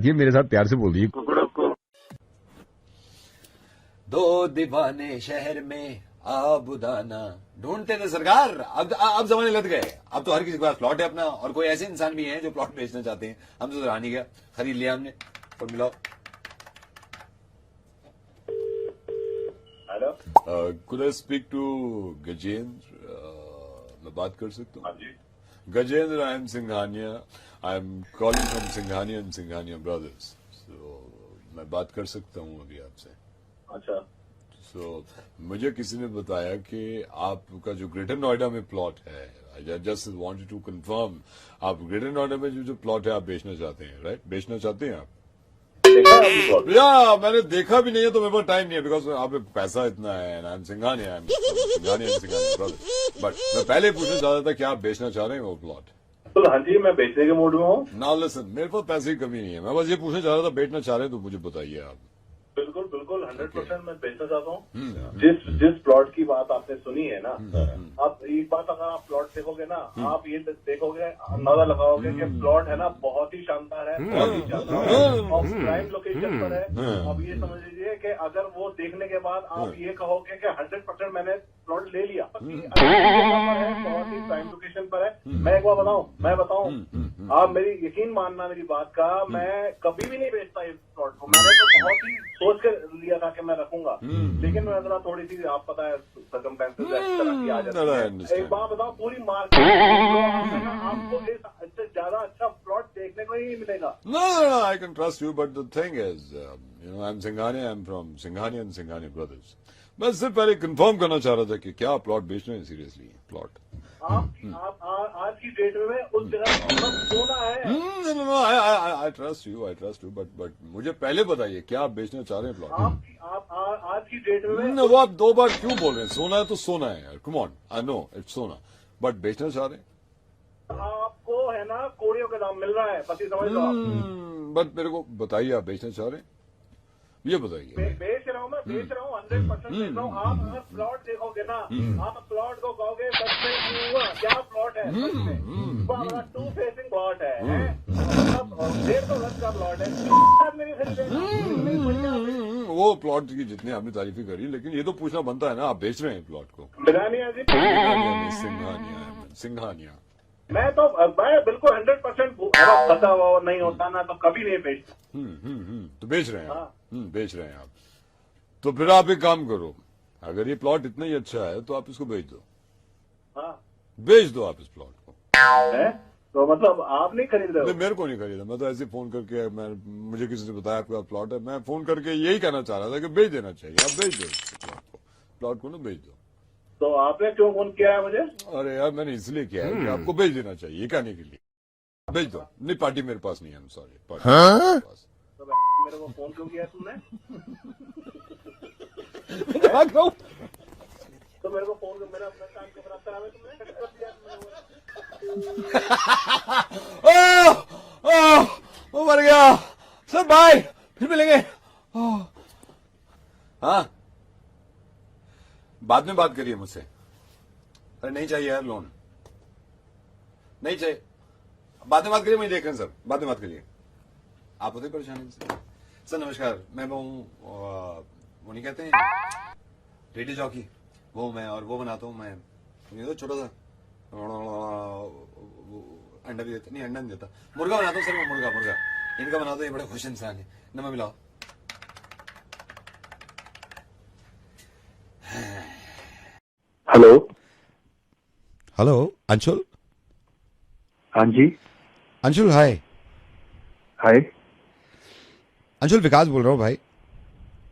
ये मेरे साथ प्यार से बोल दीजिए। दो दीवाने शहर में आबुदाना ढूंढते थे सरकार। अब जमाने लग गए। अब तो हर किसी के पास प्लॉट है अपना, और कोई ऐसे इंसान भी हैं जो प्लॉट बेचना चाहते हैं। हम तो रानी गया, खरीद लिया हमने, और मिलाओ। Hello, could I speak to Gajendra? मैं बात कर सकता हूँ? Gajendra, I am Singhania. I am calling from Singhania and Singhania brothers. So मैं बात कर सकता हूँ अभी आपसे? अच्छा। मुझे किसी ने बताया कि आपका जो ग्रेटर नोएडा में प्लॉट है, I just wanted to confirm, आप ग्रेटर नोएडा में जो प्लॉट है आप बेचना चाहते हैं, राइट? बेचना चाहते हैं आप? या मैंने देखा भी नहीं है तो मेरे पास टाइम नहीं है, बिकॉज आप पे पैसा इतना है। आई एम सिंघानिया, बट मैं पहले पूछना चाहता था कि आप बेचना चाह रहे हैं वो प्लॉट? तो हाँ जी, मैं बेचने के मूड में हूँ। नाउ लिसन, मेरे पास पैसे की कमी नहीं है, मैं बस ये पूछना चाह रहा था, बेचना चाह रहे हैं तो मुझे बताइए आप। बिल्कुल 100% मैं बेचना चाहता हूँ। जिस प्लॉट की बात आपने सुनी है ना, आप एक बात अगर आप प्लॉट देखोगे ना, आप ये देखोगे, अंदाजा लगाओगे कि प्लॉट है ना बहुत ही शानदार है, बहुत ही शानदार और प्राइम लोकेशन पर है। अब ये समझ लीजिए कि अगर वो देखने के बाद आप ये कहोगे कि 100% मैंने प्लॉट ले लिया, बहुत ही प्राइम लोकेशन पर है। मैं एक बार मैं बताऊं, आप मेरी यकीन मानना मेरी बात का, मैं कभी भी नहीं बेचता इस प्लॉट को। मैंने तो बहुत ही सोच कर लिया था कि मैं रखूंगा, लेकिन मैं जरा थोड़ी सी, आप पता है सर्कमस्टेंसेस इस तरह की आ जाती है। एक बात बताओ, पूरी मार्केट आपको इससे ज्यादा अच्छा प्लॉट देखने को ही नहीं मिलेगा। No, I can trust you, but the thing is, I'm Singhania, I'm from Singhania and Singhania Brothers. मैं सिर्फ पहले कंफर्म करना चाह रहा था कि क्या प्लॉट बेच रहे हैं सीरियसली प्लॉट। आप आज की डेट में उस जगह सोना है। आई ट्रस्ट यू बट मुझे पहले बताइए क्या आप बेचना चाह रहे हैं प्लॉट। आप आज की डेट में वो आप 2 बार क्यों बोल रहे हैं? सोना है तो सोना है यार, come on, I know it's सोना, बट बेचना चाह रहे हैं। आपको है ना कोड़ियों का दाम मिल रहा है, पति समझ लो आप। बट मेरे को बताइए आप बेचना चाह रहे हैं, ये बताइए। बेच रहा हूँ, मैं बेच रहा हूँ, 100% बेच रहा हूँ। आप अगर प्लॉट देखोगे ना, आप प्लॉट को कहोगे सच में क्या प्लॉट है, सच में 2 फेसिंग प्लॉट है, 150 गज का प्लॉट है, मेरी खरीदे। वो प्लॉट की जितने आपने तारीफी करी, लेकिन ये तो पूछना बनता है ना, आप बेच रहे हैं प्लॉट को। बिरानिया जी, सिंघानिया मैं बिल्कुल 100% पता हुआ नहीं होता ना तो कभी नहीं बेचता। तो बेच रहे हैं आप। बेच रहे हैं आप, तो फिर आप एक काम करो, अगर ये प्लॉट इतना ही अच्छा है तो आप इसको बेच दो। हाँ, बेच दो आप इस प्लॉट को। है तो मतलब आप नहीं खरीद रहे हो? नहीं, मेरे को नहीं खरीदा, मैं तो ऐसे फोन करके, मुझे किसी ने बताया आपके पास प्लॉट है, मैं फोन करके यही कहना चाह रहा था कि बेच देना चाहिए। आप बेच दो प्लॉट को ना, बेच दो। तो आपने क्यों फोन किया है मुझे? अरे यार मैंने इसलिए किया है कि आपको बेच देना चाहिए, ये कहने के लिए। बेच दो। नहीं, पार्टी मेरे पास नहीं है, आई एम सॉरी, पार्टी मेरे पास। तो मेरे को फोन क्यों किया तुमने? तो मेरे को फोन मेरा अपना काम के बराबर है तुमने। ओ मर गया सर, बाय, फिर मिलेंगे। हाँ, बाद में बात करिए मुझसे। अरे नहीं चाहिए यार लोन, नहीं चाहिए, बाद में बात करिए, मुझे देख रहे हैं सर, बाद में बात करिए। आप होते परेशानी से। सर नमस्कार, मैं वो वो नहीं कहते हैं रेडियो जॉकी, वो मैं, और वो बनाता हूँ मैं, ये तो छोटा सा अंडा भी देता, नहीं अंडा नहीं देता, मुर्गा बनाता हूँ सर, मैं मुर्गा इनका बनाता हूँ, ये बड़ा खुश इंसान है। नमक मिलाओ। हेलो अंशुल। हाँ जी। अंशुल हाय। हाय अंशुल, विकास बोल रहा हूँ भाई।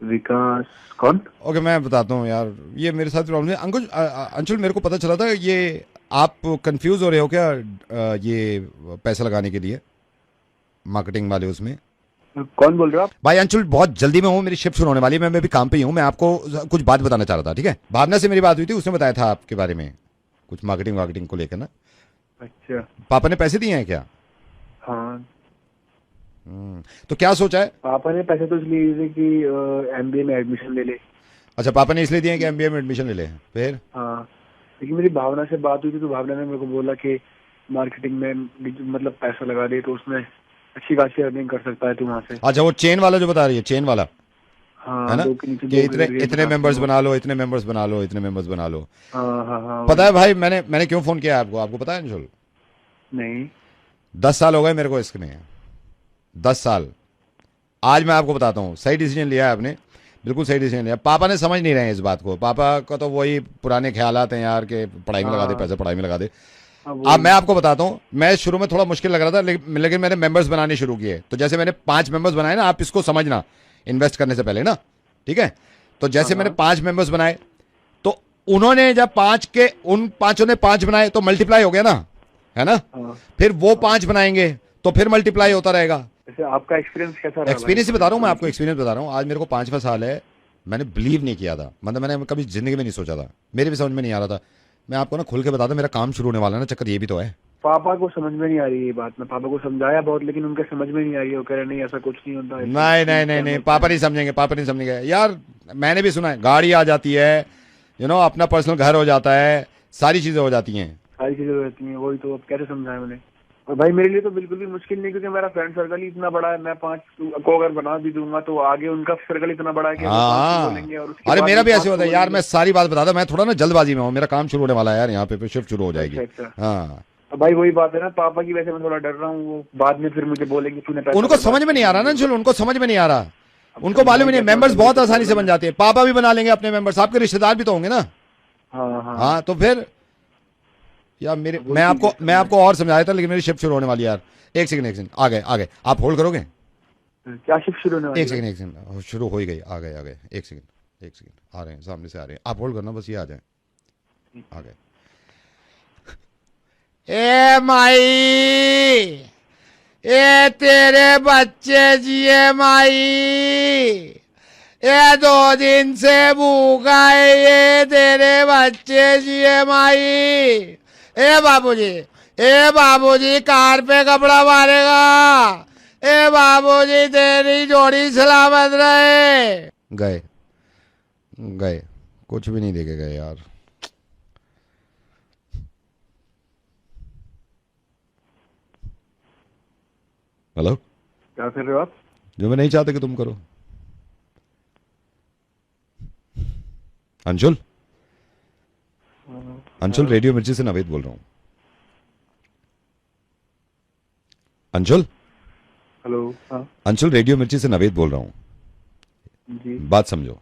विकास कौन? ओके, मैं बताता हूँ यार, ये मेरे साथ प्रॉब्लम है। अंशुल, मेरे को पता चला था ये आप कंफ्यूज हो रहे हो क्या ये पैसा लगाने के लिए, मार्केटिंग वाले उसमें? कौन बोल रहे हो आप? भाई अंशुल, बहुत जल्दी में हूँ, मेरी शिफ्ट शुरू होने वाली है, मैं भी काम पे ही हूँ। मैं आपको कुछ बात बताना चाह रहा था, ठीक है? भावना से मेरी बात हुई थी, उसने बताया था आपके बारे में कुछ मार्केटिंग को लेकर ना। अच्छा, पापा ने पैसे दिए हैं क्या? हाँ। तो क्या सोचा है? पापा ने पैसे तो इसलिए दिए कि एमबीए में एडमिशन ले ले। अच्छा, पापा ने इसलिए दिए कि एमबीए में एडमिशन ले ले, फिर? हाँ, लेकिन मेरी भावना से बात हुई थी तो भावना ने मेरे को बोला कि मार्केटिंग में मतलब पैसा लगा दे तो उसमें अच्छी खासी अर्निंग कर सकता है तू वहाँ से। अच्छा, वो चेन वाला जो बता रही है, चेन वाला, हाँ, है ना, कि इतने मेंबर्स बना लो, इतने मेंबर्स बना लो, इतने मेंबर्स बना लो। हाँ, पता है भाई, मैंने क्यों फोन किया आपको, आपको पता है अंशुल? नहीं। 10 साल हो गए मेरे को इसमें, 10 साल। आज मैं आपको बताता हूँ, सही डिसीजन लिया है आपने, बिल्कुल सही डिसीजन लिया। पापा ने समझ नहीं रहे हैं इस बात को, पापा का तो वही पुराने ख्यालात हैं यार कि पढ़ाई में लगा दे पैसा, पढ़ाई में लगा दे। अब मैं आपको बताता हूँ, मैं शुरू में थोड़ा मुश्किल लग रहा था, लेकिन मैंने मेंबर्स बनाने शुरू किए। तो जैसे मैंने 5 मेंबर्स बनाए ना, आप इसको समझना इन्वेस्ट करने से पहले ना, ठीक है? तो जैसे मैंने 5 मेंबर्स बनाए, तो उन्होंने जब 5 के उन 5 ने 5 बनाए तो मल्टीप्लाई हो गया ना, है ना? फिर वो 5 बनाएंगे तो फिर मल्टीप्लाई होता रहेगा। वैसे आपका एक्सपीरियंस कैसा रहा? एक्सपीरियंस ही बता रहा हूँ मैं आपको, एक्सपीरियंस बता रहा हूँ। आज मेरे को 5वां साल है, मैंने बिलीव नहीं किया था, मतलब मैंने कभी जिंदगी में नहीं सोचा था, मेरे भी समझ में नहीं आ रहा था। मैं आपको ना खुल के बता दूं, मेरा काम शुरू होने वाला है ना, चक्कर ये भी तो है। पापा को समझ में नहीं आ रही ये बात, मैं पापा को समझाया बहुत, लेकिन उनके समझ में नहीं आ रही। वो कह रहे नहीं ऐसा कुछ नहीं होता। नहीं, पापा नहीं समझेंगे, पापा नहीं समझेंगे यार। मैंने भी सुना है, गाड़ी आ जाती है, अपना पर्सनल घर हो जाता है, सारी चीजें हो जाती हैं, सारी चीजें हो जाती हैं, वही तो अब कैसे समझाएं उन्हें। और भाई मेरे लिए तो बिल्कुल भी मुश्किल नहीं, क्योंकि मेरा फ्रेंड सर्कल ही इतना बड़ा है। मैं 5 को अगर बना भी दूंगा तो आगे उनका सर्कल इतना बड़ा है कि बोलेंगे। और अरे मेरा भी ऐसे होता है यार, मैं सारी बात बताता, मैं थोड़ा ना जल्दबाजी में हूँ, मेरा काम शुरू होने वाला है यार, यहाँ पे शिफ्ट शुरू हो जाएगी। हाँ भाई वही बात है ना, पापा की वजह से मैं थोड़ा डर रहा हूँ, वो बाद में फिर मुझे बोलेंगे तूने पैसा। उनको समझ में नहीं आ रहा ना, चलो उनको समझ में नहीं आ रहा, उनको मालूम ही नहीं। मेंबर्स बहुत आसानी से बन जाते हैं, पापा भी बना लेंगे अपने मेंबर्स, आपके रिश्तेदार भी तो होंगे ना। हाँ, तो फिर यार मैं आपको और समझाया था, लेकिन मेरी शिफ्ट शुरू होने वाली है यार। एक सेकंड, आ गए, आप होल्ड करोगे? क्या शिफ्ट शुरू होने वाली है? एक सेकंड, शुरू हो ही गई, आ गए, एक सेकंड, एक सेकंड, आ रहे हैं, सामने से आ रहे हैं, आप होल्ड करना, बस ये आ जाए। आ गए। ए माई, ए तेरे बच्चे जिए माई, ये 2 दिन से भूखा है, ये तेरे बच्चे जिए माई। ए बाबूजी कार पे कपड़ा मारेगा, ए बाबूजी तेरी जोड़ी सलामत रहे। गए कुछ भी नहीं देके गए यार। हेलो, क्या कर रहे हो आप? जो मैं नहीं चाहता कि तुम करो। अंशुल, रेडियो मिर्ची से नवेद बोल रहा हूं। अंशुल, हेलो। हाँ अंशुल, रेडियो मिर्ची से नवेद बोल रहा हूं जी। बात समझो,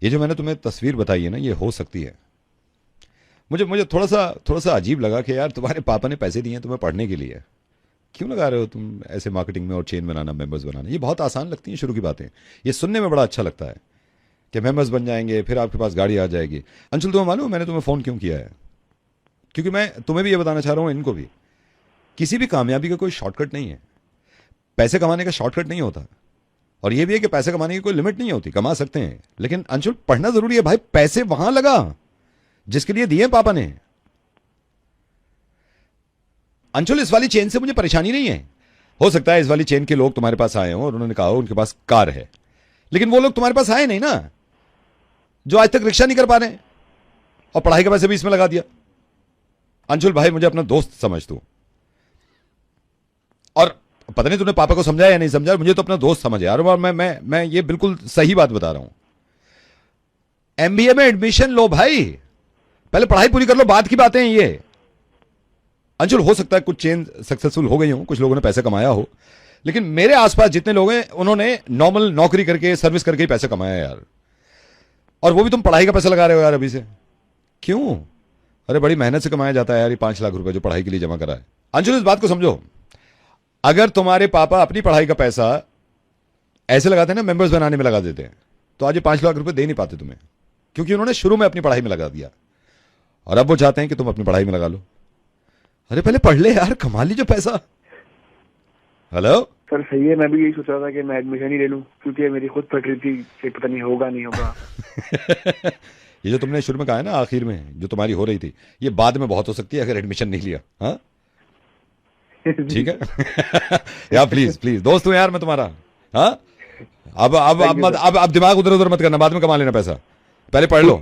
ये जो मैंने तुम्हें तस्वीर बताई है ना, ये हो सकती है। मुझे थोड़ा सा अजीब लगा कि यार तुम्हारे पापा ने पैसे दिए हैं तुम्हें पढ़ने के लिए, क्यों लगा रहे हो तुम ऐसे मार्केटिंग में और चेन बनाना, मेंबर्स बनाना। ये बहुत आसान लगती हैं शुरू की बातें, ये सुनने में बड़ा अच्छा लगता है कि मेंबर्स बन जाएंगे, फिर आपके पास गाड़ी आ जाएगी। अंशुल, तुम्हें मालूम मैंने तुम्हें फ़ोन क्यों किया है? क्योंकि मैं तुम्हें भी ये बताना चाह रहा हूँ, इनको भी, किसी भी कामयाबी का कोई शॉर्टकट नहीं है। पैसे कमाने का शॉर्टकट नहीं होता, और ये भी है कि पैसे कमाने की कोई लिमिट नहीं होती, कमा सकते हैं, लेकिन अंशुल पढ़ना जरूरी है भाई। पैसे वहां लगा जिसके लिए दिए पापा ने। अंशुल, इस वाली चेन से मुझे परेशानी नहीं है। हो सकता है इस वाली चेन के लोग तुम्हारे पास आए हों और उन्होंने कहा हो उनके पास कार है, लेकिन वो लोग तुम्हारे पास आए नहीं ना, जो आज तक रिक्शा नहीं कर पा रहे और पढ़ाई के पैसे भी इसमें लगा दिया। अंशुल भाई, मुझे अपना दोस्त समझ तू, और पता नहीं तूने पापा को समझाया या नहीं समझाया, मुझे तो अपना दोस्त समझ यार। और मैं ये बिल्कुल सही बात बता रहा हूं। एमबीए में एडमिशन लो भाई, पहले पढ़ाई पूरी कर लो, बाद की बातें हैं ये। अंशुल, हो सकता है कुछ चेन सक्सेसफुल हो गई हो, कुछ लोगों ने पैसे कमाया हो, लेकिन मेरे आसपास जितने लोग हैं उन्होंने नॉर्मल नौकरी करके, सर्विस करके ही पैसे कमाया यार। और वो भी तुम पढ़ाई का पैसा लगा रहे हो यार अभी से, क्यों? अरे बड़ी मेहनत से कमाया जाता है यार ये 5 लाख रुपए जो पढ़ाई के लिए जमा करा है। अंशुल, इस बात को समझो, अगर तुम्हारे पापा अपनी पढ़ाई का पैसा ऐसे लगाते हैं ना, मेंबर्स बनाने में लगा देते हैं, तो आज ये 5 लाख रुपए दे नहीं पाते तुम्हें, क्योंकि उन्होंने शुरू में अपनी पढ़ाई में लगा दिया, और अब वो चाहते हैं कि तुम अपनी पढ़ाई में लगा लो। अरे पहले पढ़ ले यार, कमा लीजिए पैसा। हेलो सर, सही है, मैं भी यही सोच रहा था कि मैं एडमिशन ही ले लूं, क्योंकि मेरी खुद फट रही थी कि पता नहीं होगा नहीं होगा। ये जो तुमने शुरू में कहा है ना, आखिर में जो तुम्हारी हो रही थी, ये बाद में बहुत हो सकती है अगर एडमिशन नहीं लिया। हाँ ठीक है यार, प्लीज दोस्त हूं यार मैं तुम्हारा। हाँ अब दिमाग उधर उधर मत करना, बाद में कमा लेना पैसा, पहले पढ़ लो,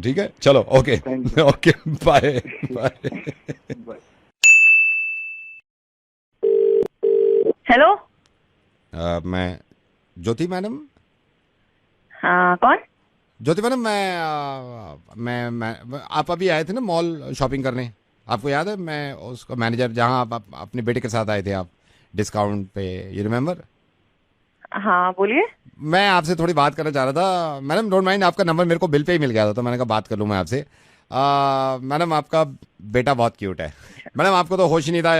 ठीक है? चलो, ओके बाय। हेलो, मैं ज्योति मैडम। हाँ, कौन? ज्योति मैडम, मैं आप अभी आए थे ना मॉल शॉपिंग करने, आपको याद है? मैं उसका मैनेजर, जहाँ आप अपने बेटे के साथ आए थे आप, डिस्काउंट पे, यू रिमेम्बर? हाँ, बोलिए। मैं आपसे थोड़ी बात करना चाह रहा था मैडम, डोंट माइंड। आपका नंबर मेरे को बिल पे ही मिल गया था, तो मैंने कहा बात कर लूँ मैं आपसे। मैडम, आपका बेटा बहुत क्यूट है। मैडम, आपको तो होश ही नहीं था,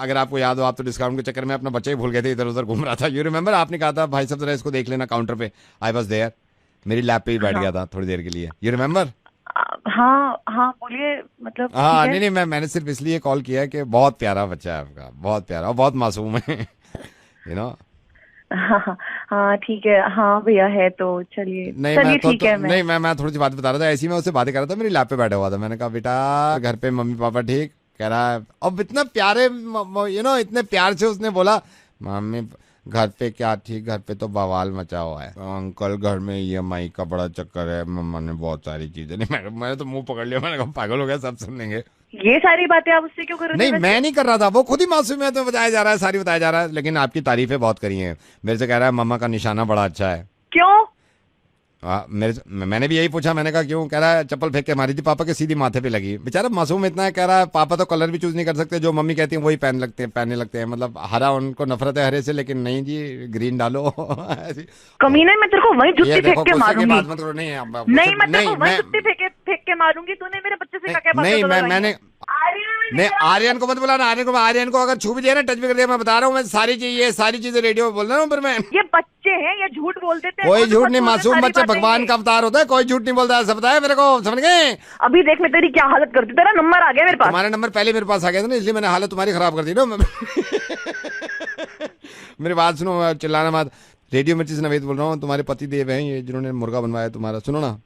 अगर आपको याद हो, आप तो डिस्काउंट के चक्कर में अपना बच्चे ही भूल गए थे, इधर उधर घूम रहा था। यू रिमेम्बर, आपने कहा था भाई साहब जरा इसको देख लेना काउंटर पे। आई वाज देयर, मेरी लैप पे ही बैठ गया था थोड़ी देर के लिए। You remember? हाँ, बोलिए। मतलब हाँ, नहीं, मैंने सिर्फ इसलिए कॉल किया कि बहुत प्यारा बच्चा है आपका, बहुत प्यारा और बहुत मासूम है। You no. हाँ, ठीक है। हाँ भैया, है तो चलिए ठीक है। नहीं, मैं थोड़ी सी बात बता रहा था, ऐसी मैं उससे बातें कर रहा था, मेरी लैप पे बैठा हुआ था। मैंने कहा बेटा घर पे मम्मी पापा ठीक? कह रहा है, अब इतना प्यारे, इतने प्यार से उसने बोला, मम्मी घर पे क्या ठीक, घर पे तो बवाल मचा हुआ है अंकल, घर में EMI का बड़ा चक्कर है, मम्मा ने बहुत सारी चीजें। नहीं, मैंने तो मुंह पकड़ लिया, मैंने कहा पागल हो गया, सब सुन लेंगे। ये सारी बातें आप उससे क्यों कर रहे थे? नहीं, मैं नहीं कर रहा था, वो खुद ही मासूम है तो बताया जा रहा है, सारी बताया जा रहा है। लेकिन आपकी तारीफें बहुत करी हैं, मेरे से कह रहा है मम्मा का निशाना बड़ा अच्छा है। क्यों? मैंने भी यही पूछा, मैंने कहा क्यों? कह रहा है चप्पल फेंक के मारी थी पापा के, सीधी माथे पे लगी। बेचारा मासूम इतना है, कह रहा है पापा तो कलर भी चूज नहीं कर सकते, जो मम्मी कहती है वही पहनने लगते हैं। मतलब हरा उनको नफरत है हरे से, लेकिन नहीं जी ग्रीन डालो। कमीने, मैं तेरे को वही जुत्ती फेंक के मारूंगी। नहीं, मैं तेरे को वही जुत्ती फेंक के मारूंगी। तूने मेरे बच्चे से क्या बात? नहीं, मैंने आर्यन को मत बुलाना, आर्यन को अगर छू भी दिया ना, टच भी कर दिया, मैं बता रहा हूँ, मैं सारी चीजें रेडियो में बोल रहा हूँ। फिर मैं ये बच्चे हैं या झूठ बोल देते हैं। कोई झूठ नहीं, मासूम बच्चे भगवान का अवतार होता है, कोई झूठ नहीं बोलता है, सब बताया मेरे को, समझ गए? अभी देख मैं तेरी क्या हालत करती, तेरा नंबर आ गया मेरे पास। तुम्हारा नंबर पहले मेरे पास आ गया था ना, इसलिए मैंने हालत तुम्हारी खराब कर दी ना। मेरी बात सुनो, चिल्लाना मत। रेडियो मिर्ची से नवेद बोल रहा हूँ, तुम्हारे पति देव हैं ये जिन्होंने मुर्गा बनवाया तुम्हारा, सुनो ना।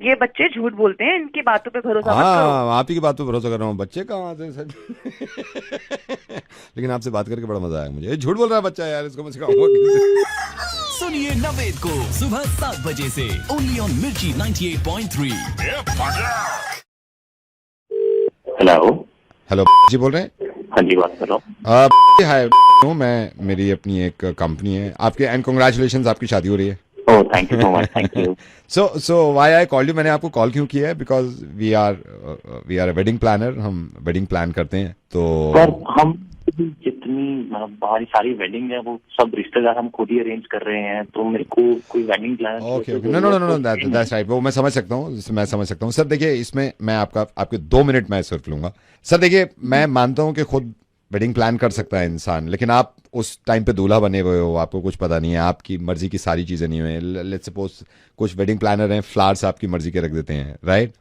ये बच्चे झूठ बोलते हैं, इनकी बातों पे भरोसा मत करो। हाँ, आप ही की बात पे भरोसा कर रहा हूँ, बच्चे कहाँ से सर। लेकिन आपसे बात करके बड़ा मजा आया मुझे। झूठ बोल रहा है बच्चा यार, इसको मैं सिखाऊंगा। सुनिए नवेद को सुबह 7 बजे से ओनली ऑन मिर्ची 98.3। हेलो जी बोल रहे हैं? हाँ जी, बात कर रहा हूँ। हाय, मैं मेरी अपनी एक कंपनी है आपके, एंड कांग्रेचुलेशंस, आपकी शादी हो रही है। Oh, thank you so much, thank you. So why I called you, मैंने आपको कॉल क्यों किया है, because we are a wedding planner, हम वेडिंग प्लान करते हैं। तो सर हम जितनी हमारी सारी वेडिंग है वो सब रिश्तेदार हम खुद ही अरेंज कर रहे हैं, तो मेरे को कोई wedding plan. Okay okay, no that's right, वो मैं समझ सकता हूँ, मैं समझ सकता हूँ। सर देखिए, इसमें मैं आपके 2 मिनट मैं सिर्फ लूंगा। सर देखिए, मैं मानता हूँ कि खुद वेडिंग प्लान कर सकता है इंसान, लेकिन आप उस टाइम पे दूल्हा बने हुए हो, आपको कुछ पता नहीं है, आपकी मर्जी की सारी चीजें नहीं हुई। लेट्स सपोज कुछ वेडिंग प्लानर हैं, फ्लावर्स आपकी मर्जी के रख देते हैं, राइट?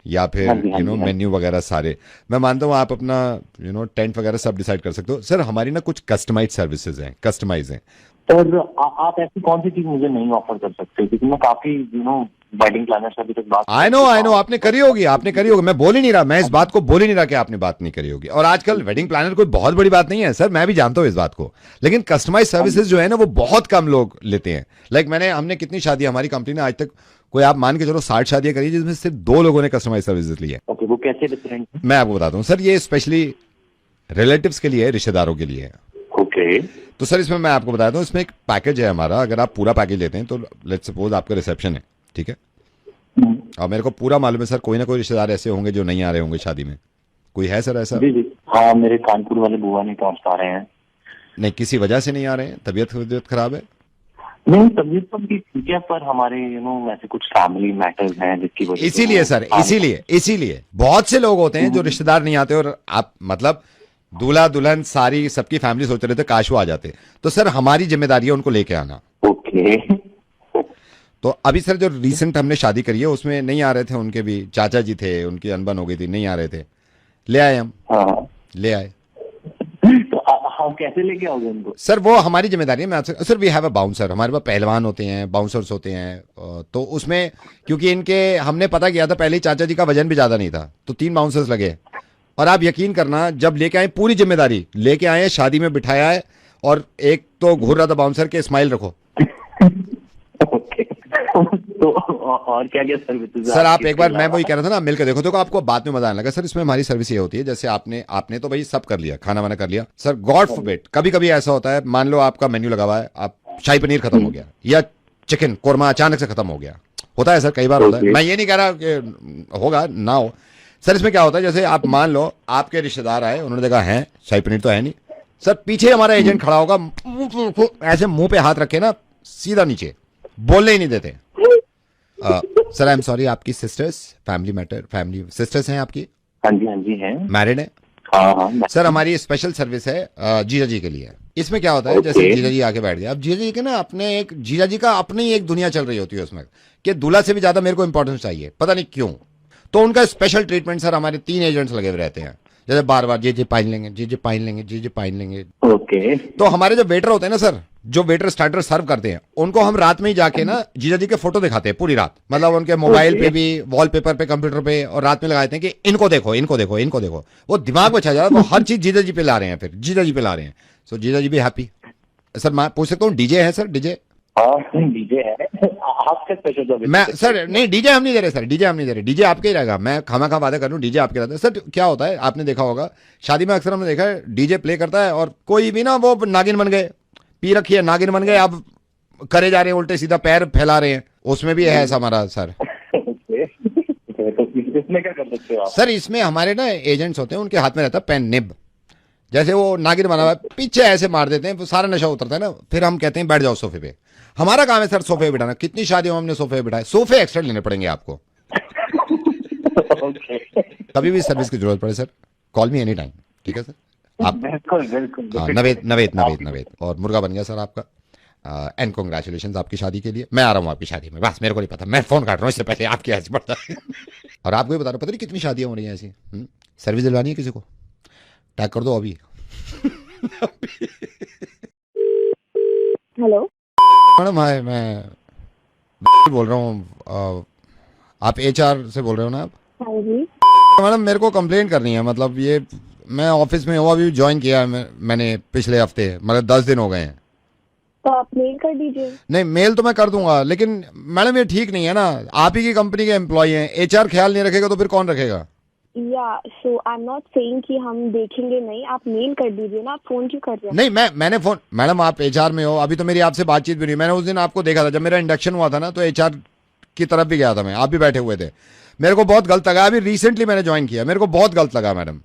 या फिर यू नो मेन्यू वगैरह सारे, मैं मानता हूँ आप अपना टेंट वगैरह सब डिसाइड कर सकते हो। सर हमारी ना कुछ कस्टमाइज सर्विसेज हैं, कस्टमाइज हैं। सर आप ऐसी कौन सी चीज मुझे नहीं ऑफर कर सकते, क्योंकि मैं काफी वेडिंग प्लानर से अभी तक बात। आई नो आपने करी होगी, मैं बोल ही नहीं रहा, मैं इस बात को बोल ही नहीं रहा कि आपने बात नहीं करी होगी। और आजकल वेडिंग प्लानर कोई बहुत बड़ी बात नहीं है सर, मैं भी जानता हूँ इस बात को, लेकिन कस्टमाइज सर्विसेज जो है ना वो बहुत कम लोग लेते हैं। हमने कितनी शादी, हमारी कंपनी ने आज तक कोई आप मान के चलो 60 शादियां करी, जिसमें सिर्फ 2 लोगों ने कस्टमाइज सर्विसेज ली है। ओके, वो कैसे डिफरेंट? मैं आपको बताता हूँ सर, ये स्पेशली रिलेटिव्स के लिए है, रिश्तेदारों के लिए है। ओके, तो सर इसमें मैं आपको बताता हूँ, इसमें एक पैकेज है हमारा। अगर आप पूरा पैकेज लेते हैं तो लेट्स सपोज आपका रिसेप्शन है, ठीक है, और मेरे को पूरा मालूम है सर कोई ना कोई रिश्तेदार ऐसे होंगे जो नहीं आ रहे होंगे शादी में, कोई है सर ऐसा? जी जी, हाँ, मेरे कानपुर वाले बुआ नहीं पहुंच पा रहे हैं। नहीं, किसी वजह से नहीं आ रहे हैं, तबीयत खराब है? नहीं, तबीयत तो भी ठीक है, पर हमारे ऐसे कुछ फैमिली मैटर्स हैं जिसकी वजह से। इसीलिए सर, इसीलिए बहुत से लोग होते हैं जो रिश्तेदार नहीं आते, और आप मतलब दूल्हा दुल्हन सारी सबकी फैमिली सोच रहे थे काश वो आ जाते। तो सर हमारी जिम्मेदारी है उनको लेके आना। ओके। तो अभी सर जो रिसेंट हमने शादी करी है उसमें नहीं आ रहे थे, उनके भी चाचा जी थे, उनकी अनबन हो गई थी, नहीं आ रहे थे, ले आए हम। हाँ, ले आए। तो हम कैसे लेके आओगे उनको? सर वो हमारी जिम्मेदारी है। मैं आपसे sir, we have a bouncer, हमारे पास पहलवान होते हैं, बाउंसर्स होते हैं। तो उसमें क्योंकि इनके हमने पता किया था पहले ही, चाचा जी का वजन भी ज्यादा नहीं था, तो 3 बाउंसर्स लगे। और आप यकीन करना, जब लेके आए पूरी जिम्मेदारी लेके आए, शादी में बिठाया है, और एक तो घूर रहा था बाउंसर के, स्माइल रखो। तो और क्या क्या सर्विसेज सर आप एक बार, मैं वही कह रहा था ना, मिलकर देखो, तो आपको बाद में मजा आने लगा। सर इसमें हमारी सर्विस ये होती है, जैसे आपने तो भाई सब कर लिया, खाना वाना कर लिया सर, गॉड फॉरबिड कभी कभी ऐसा होता है, मान लो आपका मेन्यू लगा हुआ है, आप शाही पनीर खत्म हो गया या चिकन कोरमा अचानक से खत्म हो गया, होता है सर, कई बार होता है। मैं ये नहीं कह रहा कि होगा ना हो। सर इसमें क्या होता है, जैसे आप मान लो आपके रिश्तेदार आए, उन्होंने देखा है शाही पनीर तो है नहीं, सर पीछे हमारा एजेंट खड़ा होगा, ऐसे मुंह पे हाथ रखे ना, सीधा नीचे, बोलने ही नहीं देते। सर आई एम सॉरी, आपकी सिस्टर्स, फैमिली सिस्टर्स हैं आपकी? हाँ जी हैं। मैरिड है? हाँ। सर हमारी स्पेशल सर्विस है जीजा जी के लिए। इसमें क्या होता है, जैसे जीजा जी आके बैठ गए, अब जीजा जी के ना अपने एक, जीजा जी का अपनी एक दुनिया चल रही होती है उसमें, कि दूल्हा से भी ज्यादा मेरे को इंपॉर्टेंस चाहिए, पता नहीं क्यों। तो उनका स्पेशल ट्रीटमेंट सर, हमारे 3 एजेंट्स लगे हुए रहते हैं, जैसे बार बार जी पाइन लेंगे, जी पाइन लेंगे। ओके। तो हमारे जो वेटर होते हैं ना सर, जो वेटर स्टार्टर सर्व करते हैं, उनको हम रात में ही जाके ना जीजा जी के फोटो दिखाते हैं पूरी रात, मतलब उनके मोबाइल पे भी, वॉलपेपर पे, कंप्यूटर पे, और रात में लगाते हैं कि इनको देखो। वो दिमाग में छा जाता है, वो हर चीज जीजा जी पे ला रहे हैं, फिर जीजा जी पे ला रहे हैं। सो जीजा जी भी हैप्पी। सर मैं पूछ सकता हूँ, डीजे है सर? डीजे डीजे है आपका स्पेशल? मैं सर नहीं, डीजे हम नहीं दे रहे सर, डीजे आपके ही रहेगा। मैं खामा वादा कर लूँ, डीजे आपके रहता है। सर क्या होता है, आपने देखा होगा शादी में अक्सर हमने देखा है, डीजे प्ले करता है और कोई भी ना, वो नागिन बन गए, पी रखी है, नागिन बन गए, अब करे जा रहे हैं उल्टे सीधा, पैर फैला रहे हैं, उसमें भी है ऐसा हमारा सर। इसमें क्या कर सकते हो? सर इसमें हमारे ना एजेंट्स होते हैं, उनके हाथ में रहता है पेन निब, जैसे वो नागिन बना हुआ है, पीछे ऐसे मार देते हैं, सारा नशा उतरता है ना, फिर हम कहते हैं बैठ जाओ सोफे पे। हमारा काम है सर सोफे पे बिठाना। कितनी शादियों में हमने सोफे पे बिठाए, सोफे एक्स्ट्रा लेने पड़ेंगे आपको। कभी भी सर्विस की जरूरत पड़े sir, call me any time, ठीक है सर? आप बिल्कुल बिल्कुल हाँ, नवेद और मुर्गा बन गया सर आपका। एंड कॉन्ग्रेचुलेशन आपकी शादी के लिए। मैं आ रहा हूँ आपकी शादी में, बस मेरे को नहीं पता, मैं फोन काट रहा हूँ इससे पहले आपकी ऐसी पड़ता है। और आपको भी बता रहा हूँ, पता नहीं कितनी शादियां हो रही हैं ऐसी। सर्विस दिलवानी है किसी को, टैग कर दो अभी। हेलो मैडम हाय, मैं बोल रहा हूँ, आप HR से बोल रहे हो ना आप? हाँ जी। मैडम मेरे को कंप्लेंट करनी है, मतलब ये मैं ऑफिस में हूँ, अभी ज्वाइन किया है मैंने पिछले हफ्ते, मतलब 10 दिन हो गए हैं। तो आप मेल कर दीजिए। नहीं मेल तो मैं कर दूंगा, लेकिन मैडम ये ठीक नहीं है ना, आप ही की कंपनी के एम्प्लॉय हैं, HR ख्याल नहीं रखेगा तो फिर कौन रखेगा? या सो आई एम नॉट सेइंग कि हम देखेंगे नहीं, आप मेल कर दीजिए ना, आप फोन क्यों कर रहे हैं? नहीं मैंने फोन, मैडम आप HR में हो, अभी तो मेरी आपसे बातचीत भी नहीं, मैंने उस दिन आपको देखा था जब मेरा इंडक्शन हुआ था ना, तो HR की तरफ भी गया था मैं, आप भी बैठे हुए थे, मेरे को बहुत गलत लगा। अभी रिसेंटली मैंने ज्वाइन किया, मेरे को बहुत गलत लगा मैडम।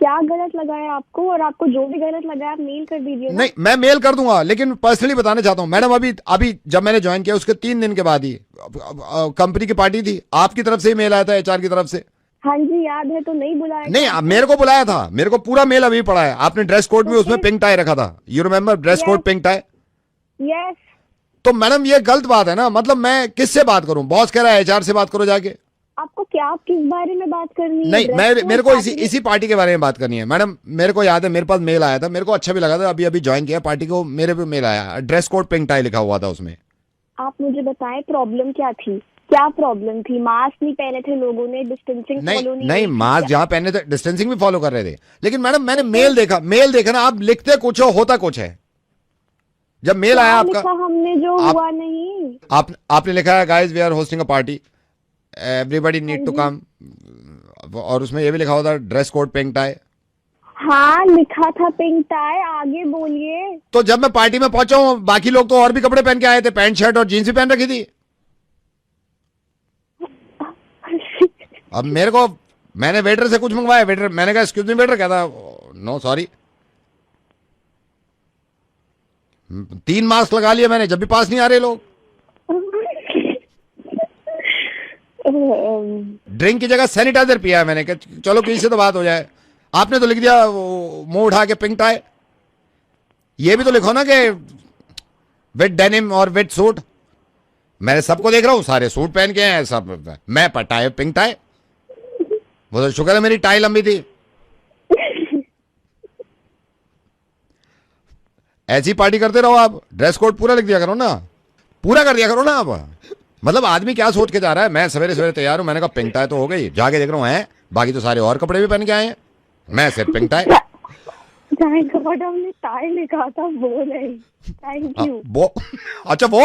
क्या गलत लगा है आपको? और आपको जो भी गलत लगा है आप मेल कर दीजिए। नहीं मैं मेल कर दूंगा, लेकिन पर्सनली बताना चाहता हूँ मैडम, अभी जब मैंने ज्वाइन किया उसके 3 दिन के बाद ही कंपनी की पार्टी थी, आपकी तरफ से ही मेल आया था HR की तरफ से। हाँ जी याद है, तो नहीं बुलाया? नहीं मेरे को बुलाया था, मेरे को पूरा मेल अभी पड़ा है, आपने ड्रेस कोड में उसमें पिंक टाई रखा था, you remember dress code pink tie? Yes. तो मैडम ये गलत बात है ना, मतलब मैं किससे बात करूं? बॉस कह रहा है HR से बात करो जाके। आपको क्या, किस बारे में बात करनी है? नहीं मेरे को इसी पार्टी के बारे में बात करनी है मैडम। मेरे को याद है मेरे पास मेल आया था, मेरे को अच्छा भी लगा था, अभी ज्वाइन किया पार्टी को, मेरे पे मेल आया, ड्रेस कोड पिंक टाई लिखा हुआ था उसमें। आप मुझे बताएं प्रॉब्लम क्या थी? क्या प्रॉब्लम थी? मास्क नहीं पहने थे लोगों ने, डिस्टेंसिंग फॉलो नहीं मास्क जहाँ पहने थे डिस्टेंसिंग भी फॉलो कर रहे थे, लेकिन मैडम मैंने मेल देखा ना, आप लिखते कुछ हो होता कुछ है। जब मेल आया आपका, हमने जो हुआ नहीं, आपने लिखा है guys we are hosting a party, everybody need to come, और उसमें ये भी लिखा हुआ था ड्रेस कोड पिंक टाई। हाँ लिखा था पिंक टाई, आगे बोलिए। तो जब मैं पार्टी में पहुंचा हूँ, बाकी लोग तो और भी कपड़े पहन के आए थे, पैंट शर्ट और जींस भी पहन रखी थी। अब मेरे को, मैंने वेटर से कुछ मंगवाया, वेटर मैंने कहा एक्सक्यूज मी वेटर, कहता नो सॉरी। 3 मास्क लगा लिया मैंने, जब भी पास नहीं आ रहे लोग। ड्रिंक की जगह सैनिटाइजर पिया है मैंने, कहा चलो किसी से तो बात हो जाए। आपने तो लिख दिया मुंह उठा के पिंक टाई। ये भी तो लिखो ना कि विद डेनिम और विद सूट। मैं सबको देख रहा हूँ, सारे सूट पहन के हैं सब, मैं पटाए पिंक टाई। वो तो शुक्र है मेरी टाई लंबी थी। ऐसी पार्टी करते रहो आप, ड्रेस कोड पूरा लिख दिया करो ना, पूरा कर दिया करो ना आप। मतलब आदमी क्या सोच के जा रहा है? मैं सवेरे सवेरे तैयार हूं, मैंने कहा पिंक टाई तो हो गई, जाके देख रहा हूँ है बाकी तो सारे और कपड़े भी पहन के आए हैं, मैं सिर्फ पिंक टाई। हमने टाई लिखा था, वो नहीं। Thank you. वो अच्छा वो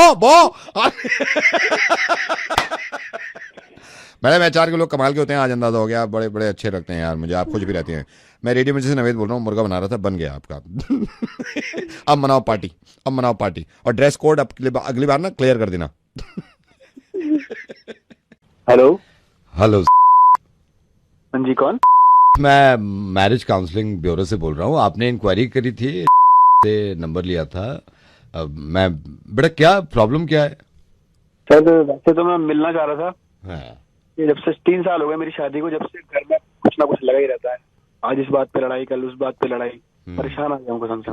मैडम HR के लोग कमाल के होते हैं, आज अंदाजा हो गया, आप बड़े बड़े अच्छे लगते हैं यार मुझे, आप खुश भी रहती हैं। मैं रेडियो में से नवेद बोल रहा हूँ, मुर्गा बना रहा था, बन गया आपका। अब मनाओ पार्टी, और ड्रेस कोड अगली बार ना क्लियर कर देना। हेलो। हाँ जी कौन? मैं मैरिज काउंसलिंग ब्यूरो से बोल रहा हूँ, आपने इंक्वायरी करी थी, से नंबर लिया था। मैं बेटा क्या प्रॉब्लम क्या है? सर वैसे तो मैं मिलना चाह रहा था। हाँ। ये जब से 3 साल हो गए मेरी शादी को, जब से घर में कुछ ना कुछ लगा ही रहता है, आज इस बात पे लड़ाई, कल उस बात पे लड़ाई, परेशान आ गया हूँ कसम से।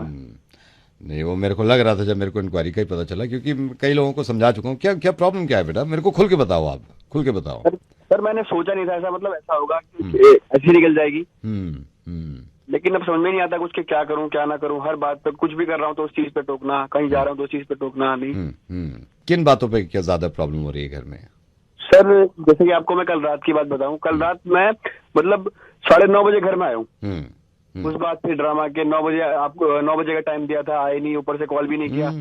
नहीं वो मेरे को लग रहा था जब मेरे को इंक्वायरी का ही पता चला, क्योंकि कई लोगों को समझा चुका हूँ। क्या प्रॉब्लम क्या है बेटा, मेरे को खुल के बताओ, आप खुल के बताओ। सर मैंने सोचा नहीं था ऐसा, मतलब ऐसा होगा कि ऐसी निकल जाएगी, लेकिन अब समझ में नहीं आता कुछ कि क्या करूं क्या ना करूं। हर बात पे कुछ भी कर रहा हूं तो उस चीज पे टोकना, कहीं जा रहा हूं तो उस चीज पे टोकना नहीं। किन बातों पे क्या ज्यादा प्रॉब्लम हो रही है घर में? सर जैसे कि आपको मैं कल रात की बात बताऊं, कल रात मैं मतलब 9:30 बजे घर में आया हूँ, उस बात पे ड्रामा के 9 बजे, आपको 9 बजे का टाइम दिया था, आए नहीं, ऊपर से कॉल भी नहीं किया।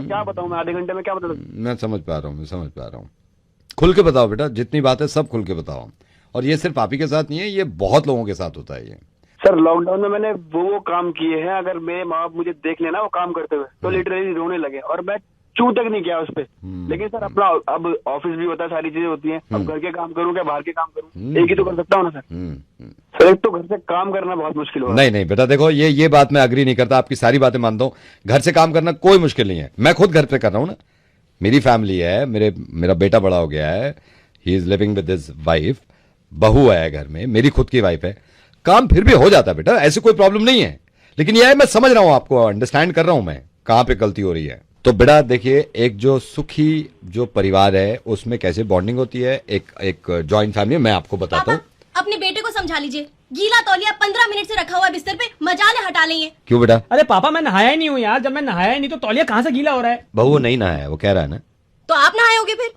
क्या बताऊं मैं, आधे घंटे में क्या बता? मैं समझ पा रहा हूँ। खुल के बताओ बेटा, जितनी बात है सब खुल के बताओ। और ये सिर्फ आप ही के साथ नहीं है, ये बहुत लोगों के साथ होता है ये। सर लॉकडाउन में मैंने वो काम किए हैं, अगर मेरे माँ बाप मुझे देख लेना वो काम करते हुए तो लिटरली रोने लगे, और मैं चू तक नहीं किया उस पे। लेकिन सर अपना अब ऑफिस भी होता है, सारी चीजें होती हैं, अब घर के काम करूँ क्या बाहर के काम करूँ, एक ही तो कर सकता हूँ ना सर। सर एक तो घर से काम करना बहुत मुश्किल हो रहा है। नहीं बेटा देखो, ये बात मैं अग्री नहीं करता, आपकी सारी बातें मानता हूँ। घर से काम करना कोई मुश्किल नहीं है, मैं खुद घर पे कर रहा हूँ ना, मेरी फैमिली है, मेरा बेटा बड़ा हो गया है, he is living with his wife, बहू है घर में, मेरी खुद की वाइफ है। काम फिर भी हो जाता है बेटा, ऐसी कोई प्रॉब्लम नहीं है। लेकिन यह है, मैं समझ रहा हूं आपको, अंडरस्टैंड कर रहा हूं मैं कहां पे गलती हो रही है। तो बेटा देखिए, एक जो सुखी जो परिवार है उसमें कैसे बॉन्डिंग होती है, एक जॉइंट फैमिली, मैं आपको बताता हूँ। अपने बेटे को समझा लीजिए, गीला तौलिया 15 मिनट से रखा हुआ है बिस्तर पे, मजाले हटा लेंगे। क्यों बेटा? अरे पापा मैं नहाया ही नहीं हूँ यार, जब मैं नहाया ही नहीं तो तौलिया कहाँ से गीला हो रहा है? बहू वो नहीं नहाया है, वो कह रहा है ना। तो आप नहाए होगे फिर?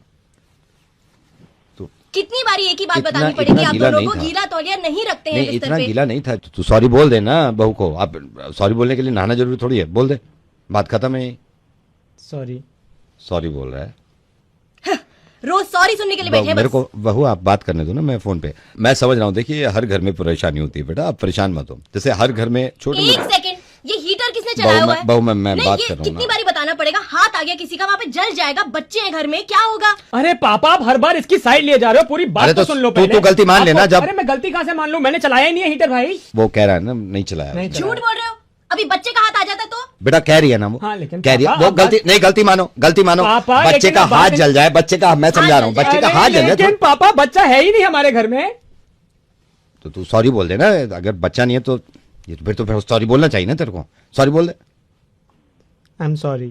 तो कितनी बारी एक ही बात इतना- बतानी पड़ेगी, इतना आप गीला दोनों नहीं को था। गीला तौलिया नहीं रखते हैं नहीं, बिस्तर इतना पे। गीला नहीं था। तो सॉरी बोल दे ना बहू को। आप सॉरी बोलने के लिए नहाना जरूरी थोड़ी है, बोल दे, बात खत्म है। सॉरी सॉरी बोल रहा है। रोज सॉरी सुनने के लिए बैठे हैं मेरे बस। को बहू आप बात करने दो ना, मैं फोन पे। मैं समझ रहा हूँ, देखिए हर घर में परेशानी होती है बेटा, आप परेशान मत हो। जैसे हर घर में छोटे एक सेकंड, ये हीटर किसने चलाया हुआ है? बहू मैं नहीं, बात ये कर रहा हूँ कितनी ना। बारी बताना पड़ेगा? हाथ आ गया किसी का, वहाँ पे जल जाएगा, बच्चे हैं घर में, क्या होगा? अरे पापा आप हर बार इसकी साइड लिए जा रहे हो, पूरी बात अरे तो तो सुन लो तू पहले। तो गलती मान लेना जब- अरे मैं गलती कहाँ से मान लूं, मैंने चलाया ही नहीं है हीटर भाई। वो कह रहा है ना नहीं चलाया। नहीं झूठ बोल रहे हो, अभी बच्चे का हाथ आ जाता तो? बेटा कह रही है ना वो, हाँ, लेकिन कह रही है पापा, वो आप गलती नहीं, गलती मानो, गलती मानो। पापा, बच्चे लेकिन का अब हाथ बात- जल जाए, बच्चे का, मैं समझा रहा हूँ, बच्चे का हाथ जल जाए लेकिन पापा बच्चा है ही नहीं हमारे घर में। तो तू सॉरी बोल दे ना। अगर बच्चा नहीं है तो ये तो फिर सॉरी बोलना चाहिए ना तेरे को। सॉरी बोल दे। I am sorry.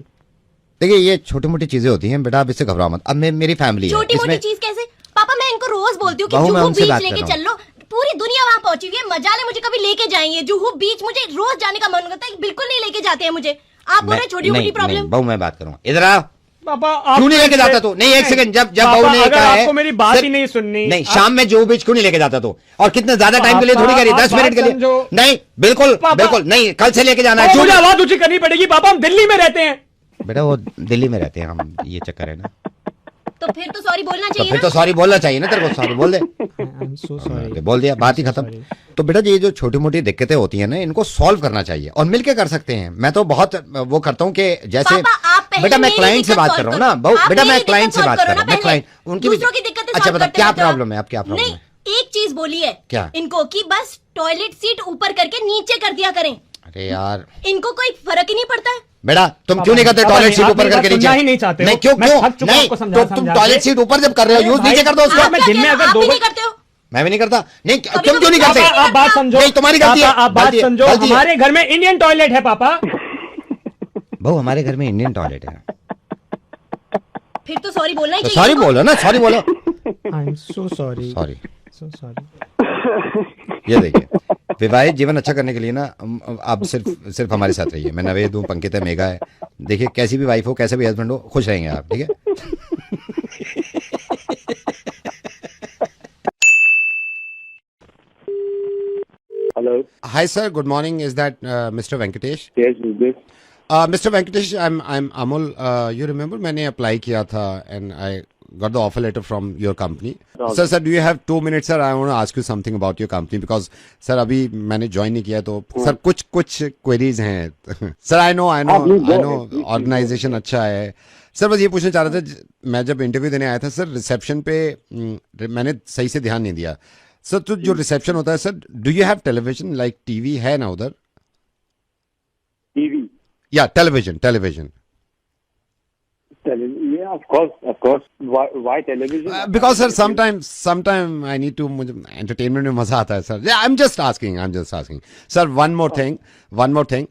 देखिए ये छोटी मोटी चीजें होती हैं बेटा, आप इससे घबराओ मत। अब मेरी फैमिली है छोटी मोटी इसमें। चीज कैसे? पापा मैं इनको रोज बोलती हूँ कि बहू, मैं जुहू उनसे बीच बात लेके कर रहा चल लो, पूरी दुनिया वहाँ पहुंची हुई है, मजाले मुझे कभी लेके जाएंगे जुहू बीच, मुझे रोज जाने का मन करता है, बिल्कुल नहीं लेके जाते हैं मुझे। आप बोल रहे हैं छोटी मोटी प्रॉब्लम। बहू मैं बात करूंगा, इधर आ। पापा क्यों नहीं लेके जाता तू? नहीं एक सेकंड, जब पापा, बहू ने अगर कहा है आपको मेरी बात ही सिर्फ- नहीं सुननी। नहीं, शाम में जुहू बीच क्यों नहीं लेके जाता तू? और कितने ज्यादा टाइम के लिए थोड़ी कह रही, पापा, 10 मिनट के आप लिए समझो। नहीं, बिल्कुल बिल्कुल नहीं, कल से लेके जाना है। मुझे जुहू- आवाज ऊंची करनी पड़ेगी पापा, हम दिल्ली में रहते हैं। बेटा वो दिल्ली में रहते हैं हम, ये चक्कर है ना। तो फिर तो सॉरी बोलना तो चाहिए फिर ना? तो सॉरी बोलना चाहिए ना तेरे को, सॉरी बोल दे। आई एम सो सॉरी। बोल दिया, बात ही खत्म। तो बेटा ये जो छोटी मोटी दिक्कतें होती हैं ना, इनको सॉल्व करना चाहिए और मिलके कर सकते हैं। मैं तो बहुत वो करता हूँ कि जैसे पापा, आप पहले बेटा मैं मेरी क्लाइंट से दिक्कत बात कर रहा हूँ solve ना करो। बहू, आप बेटा मैं मेरी क्लाइंट से दिक्कत बात solve कर करो रहा हूँ। मैं ना क्लाइंट पहले। उनकी भी दूसरों की दिक्कतें अच्छा solve बता करते क्या रहते हो। प्रॉब्लम है, अब क्या प्रॉब्लम नहीं, है? एक चीज बोली है क्या? इनको कि बस टॉयलेट सीट ऊपर करके नीचे कर दिया करें, अरे यार इनको कोई फर्क ही नहीं पड़ता है। बेटा तुम पापा, क्यों नहीं करते पापा, टॉयलेट नहीं, सीट आप ऊपर मेरी करके बात नीचे? सुनना ही नहीं चाहते हो। नहीं क्यों मैं क्यों थक चुका हूं आपको नहीं, समझा तो तुम समझा टॉयलेट के। सीट ऊपर जब कर रहे हो, यूज भाई, नीचे कर दो उसको। आप मैं दिन में अगर आप दो भी बार- नहीं करते हो? मैं भी नहीं करता। नहीं तुम कभी क्यों नहीं पापा, करते? आप बात समझो। नहीं तुम्हारी गलती है। पापा, आप बात गलती है, समझो, गलती है। हमारे घर में इंडियन टॉयलेट है पापा। बहू हमारे घर में इंडियन टॉयलेट है, फिर तो सॉरी बोलना ही तो चाहिए सॉरी इनको। बोलो ना, सॉरी बोलो। आई am so sorry. Sorry. So sorry. ये देखिए, विवाहित जीवन अच्छा करने के लिए ना आप सिर्फ हमारे साथ रहिए। मैं नवेद हूँ, पंकित है, मेघा है। देखिए कैसी भी वाइफ हो, कैसे भी हस्बैंड हो, खुश रहेंगे आप, ठीक है? Hello. Hi, sir. Good morning. Is that Mr. Venkatesh? Yes, is this? Mr. Venkatesh, I'm Amol. You remember मैंने apply किया था and I got the offer letter from your company. Okay. Sir, do you have 2 minutes, sir? I want to ask you something about your company because sir अभी मैंने join नहीं किया तो sir कुछ queries हैं. Sir, I know organization अच्छा है. Sir बस ये पूछना चाह रहा था, मैं जब इंटरव्यू देने आया था सर, रिसेप्शन पे मैंने सही से ध्यान नहीं दिया सर। तो जो रिसेप्शन होता है sir, do you have television, like TV है ना उधर? TV. या television Yeah, of course. Why television? Because sir sometime I need to, मुझे एंटरटेनमेंट में मजा आता है sir. I am just asking sir. One more thing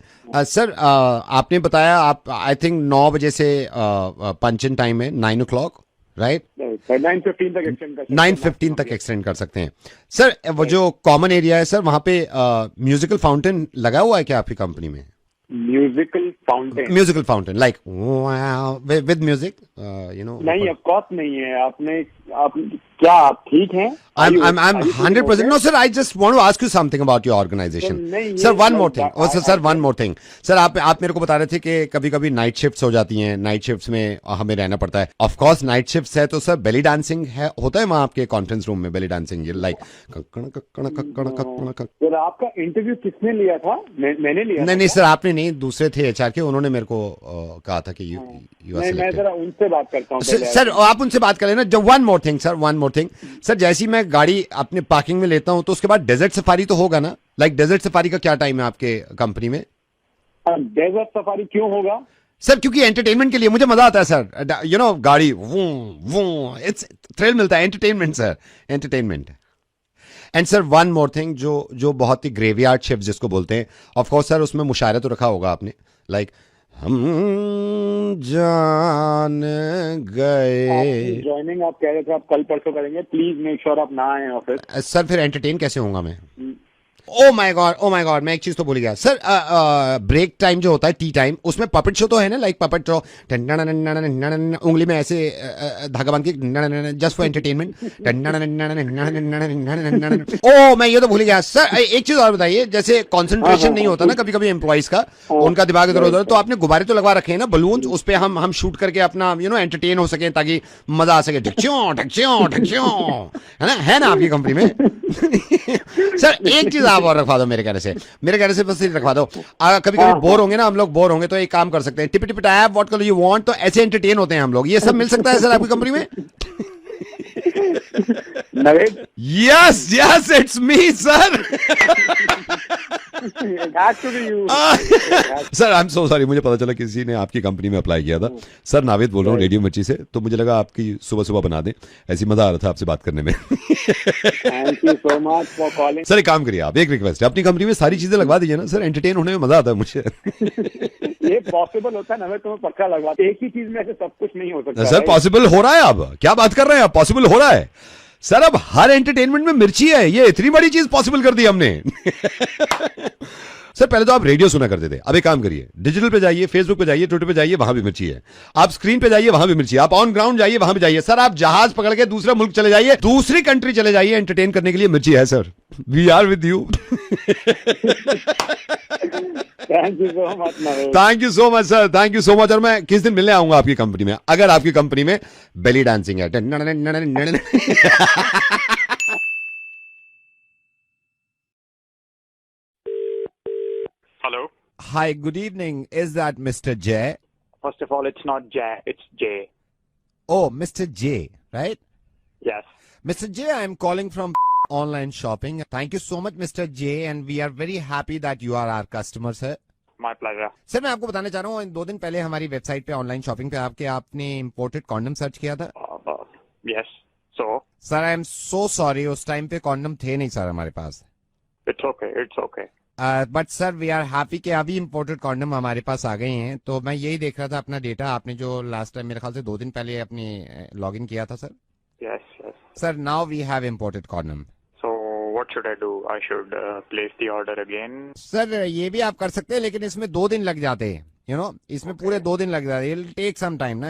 sir, आपने बताया आप आई थिंक 9 बजे से पंच इन टाइम है 9 o'clock, राइट? 9:15 तक एक्सटेंड कर 9:15 तक एक्सटेंड कर सकते हैं सर। वो जो कॉमन एरिया है सर, वहाँ पे म्यूजिकल फाउंटेन लगा हुआ है क्या आपकी कंपनी में? Musical fountain like with music, you know? नहीं, ऑफ कोर्स नहीं है। आप क्या आप ठीक हैं? I'm 100%. No, sir, I just want to ask you something about your organization. Sir, one more thing. Sir, one more thing. Sir, आप मेरे को बता रहे थे कि कभी-कभी नाइट शिफ्ट्स हो जाती हैं, नाइट शिफ्ट्स में हमें रहना पड़ता है। ऑफ कोर्स नाइट शिफ्ट्स है तो सर बेली डांसिंग है, होता है वहाँ आपके कॉन्फ्रेंस रूम में बेली डांसिंग, लाइक सर आपका इंटरव्यू किसने लिया था? मैंने लिया? नहीं सर, आपने नहीं, दूसरे थे एचआर के, उन्होंने मेरे को कहा था कि यू आर मैं जरा उनसे बात करता हूँ सर, आप उनसे बात कर लेना। जो वन मोर थिंग सर, जैसी मैं गाड़ी अपने पार्किंग में लेता हूँ तो उसके बाद डेजर्ट सफारी तो होगा ना? लाइक डेजर्ट सफारी का क्या टाइम है आपके कंपनी में? डेजर्ट सफारी क्यों होगा सर? क्योंकि एंटरटेनमेंट के लिए मुझे मजा आता है सर, यू नो, गाड़ी वो इट्स थ्रिल मिलता है, entertainment sir, entertainment. And sir one more thing, जो बहुत ही ग्रेवयार्ड शिफ्ट जिसको बोलते हैं, ऑफ कोर्स सर उसमें मुशायरा तो रखा होगा आपने, लाइक हम जान गए। ज्वाइनिंग आप कह रहे थे आप कल परसों करेंगे, प्लीज मेक श्योर आप ना आए ऑफिस। सर फिर एंटरटेन कैसे होऊंगा मैं? ओ माय गॉड, मैं एक चीज तो भूल गया सर। ब्रेक टाइम जो होता है, टी टाइम, उसमें पपेट शो तो है ना, लाइक पपेट शो, उंगली में ऐसे धागा बांध के, जस्ट फॉर एंटरटेनमेंट। ओ मैं ये तो भूल गया सर। एक चीज और बताइए, जैसे कंसंट्रेशन नहीं होता ना कभी कभी एम्प्लॉइज का, उनका दिमाग इधर उधर, तो आपने गुब्बारे तो लगवा रखे हैं ना, बलून, उस पे हम शूट करके अपना एंटरटेन हो सके, ताकि मजा आ सके। है ना आपकी कंपनी में? सर एक चीज आप और रखवा दो मेरे कहने से बस रखवा दो। कभी कभी बोर होंगे ना हम लोग, बोर होंगे तो एक काम कर सकते हैं, tip tip tap what colour you want, तो ऐसे एंटरटेन होते हैं हम लोग। ये सब मिल सकता है सर आपकी कंपनी में? Yes it's me sir. Sir I am so sorry, मुझे पता चला किसी ने आपकी कंपनी में अप्लाई किया था। सर नावेद बोल रहा हूँ रेडियो मिर्ची से, तो मुझे लगा आपकी सुबह सुबह बना दें, ऐसी मजा आ रहा था आपसे बात करने में। Thank you so much for calling. Sir एक काम करिए, आप एक रिक्वेस्ट है, अपनी कंपनी में सारी चीजें लगवा दीजिए ना सर, एंटरटेन होने में मजा आता है मुझे। ये पॉसिबल होता है ना, मैं तुम्हें पक्का लगवा, एक ही चीज में ऐसे सब कुछ नहीं हो सकता। सर पॉसिबल हो रहा है, अब क्या बात कर रहे हैं आप, पॉसिबल हो रहा है सर। अब हर एंटरटेनमेंट में मिर्ची है, ये इतनी बड़ी चीज पॉसिबल कर दी हमने। सर पहले तो आप रेडियो सुना करते थे, अब एक काम करिए, डिजिटल पे जाइए, फेसबुक पे जाइए, ट्विटर पे जाइए, वहां भी मिर्ची है। आप स्क्रीन पे जाइए, वहां भी मिर्ची है। आप ऑन ग्राउंड जाइए, वहां भी जाइए। सर आप जहाज पकड़ के दूसरे मुल्क चले जाइए, दूसरी कंट्री चले जाइए, एंटरटेन करने के लिए मिर्ची है sir. We are with you. Thank you so much. Thank you so much sir, thank you so much. और मैं किस दिन मिलने आऊंगा आपकी कंपनी में, अगर आपकी कंपनी में बेली डांसिंग है। Hello. Hi, good evening. Is that Mr. J? First of all, it's not Jay, it's Jay. Oh, Mr. J, right? Yes. Mr. J, I am calling from online shopping. Thank you so much, Mr. J, and we are very happy that you are our customer, sir. My pleasure. Sir मैं आपको बताना चाह रहा हूँ, 2 दिन पहले हमारी website पे ऑनलाइन शॉपिंग पे आपने इम्पोर्टेड कॉन्डम सर्च किया था। Yes. So? Sir I am so sorry, उस टाइम पे कॉन्डम थे नहीं सर हमारे पास। It's okay, it's okay. But sir we are happy कि अभी इम्पोर्टेड कॉन्डम हमारे पास आ गए हैं। तो मैं यही देख रहा था अपना डेटा, आपने जो लास्ट टाइम मेरे ख्याल से 2 दिन पहले अपनी लॉग इन किया था sir. Yes, yes. Sir now we have imported condom. So what should I do? I should place the order again? Sir ये भी आप कर सकते हैं, लेकिन इसमें 2 दिन लग जाते हैं, इसमें पूरे 2 दिन लग जाते हैं। इट टेक सम टाइम ना,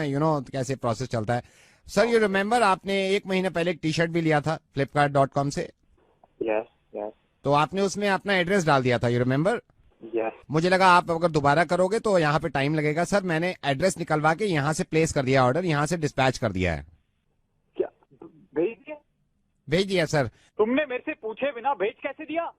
कैसे प्रोसेस चलता है। सर यू रिमेम्बर आपने 1 महीने पहले एक टी शर्ट भी लिया था flipkart.com से? Yes, yes. तो आपने उसमें अपना एड्रेस डाल दिया था, यू रिमेम्बर? Yes. मुझे लगा आप अगर दोबारा करोगे तो यहाँ पे टाइम लगेगा। सर मैंने एड्रेस निकलवा के यहाँ से प्लेस कर दिया ऑर्डर, यहाँ से डिस्पैच कर दिया है। क्या भेज दिया? भेज दिया सर। तुमने मेरे से पूछे बिना भेज कैसे दिया?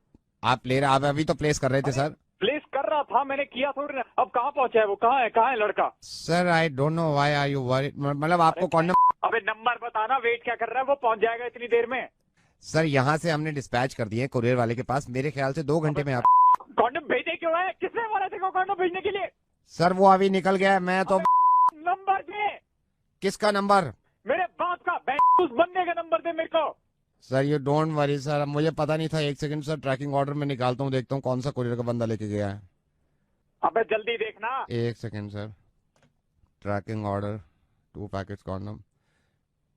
आप अभी तो प्लेस कर रहे थे सर। प्लेस कर रहा था, मैंने किया थोड़ी ना। अब कहाँ पहुंचा है वो? कहाँ है लड़का? Sir I don't know why are you worried, मतलब आपको कॉन्डम। अबे नंबर बताना, वेट क्या कर रहा है? वो पहुंच जाएगा इतनी देर में। सर यहाँ से हमने डिस्पैच कर दिए कुरियर वाले के पास, मेरे ख्याल से 2 घंटे में आप। कॉन्डम भेजे क्यों है? किसने बोला तेरे को कॉन्डम भेजने के लिए? सर वो अभी निकल गया है, मैं तो। नंबर दे। किसका नंबर? मेरे बाप का। उस बंदे का नंबर दे मेरे को। Sir you don't worry sir, मुझे पता नहीं था। 1 सेकंड सर, ट्रैकिंग ऑर्डर में निकालता हूँ, देखता हूँ कौन सा कुरियर का बंदा लेके गया है। अबे जल्दी देखना। 1 second sir, tracking order 2 packets condom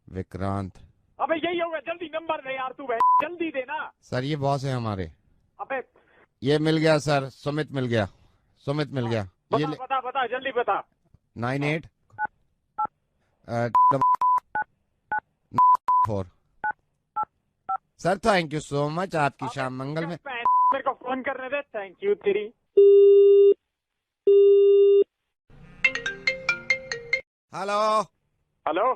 Vikrant. अबे यही होगा, जल्दी नंबर दे यार तू, जल्दी देना। सर ये बॉस है हमारे। अबे ये मिल गया सर, सुमित मिल गया। ये बता जल्दी बता। 98 4। Sir thank you so much, आपकी शाम मंगल में। मेरे को फोन करने दे। थैंक यू तेरी। हेलो।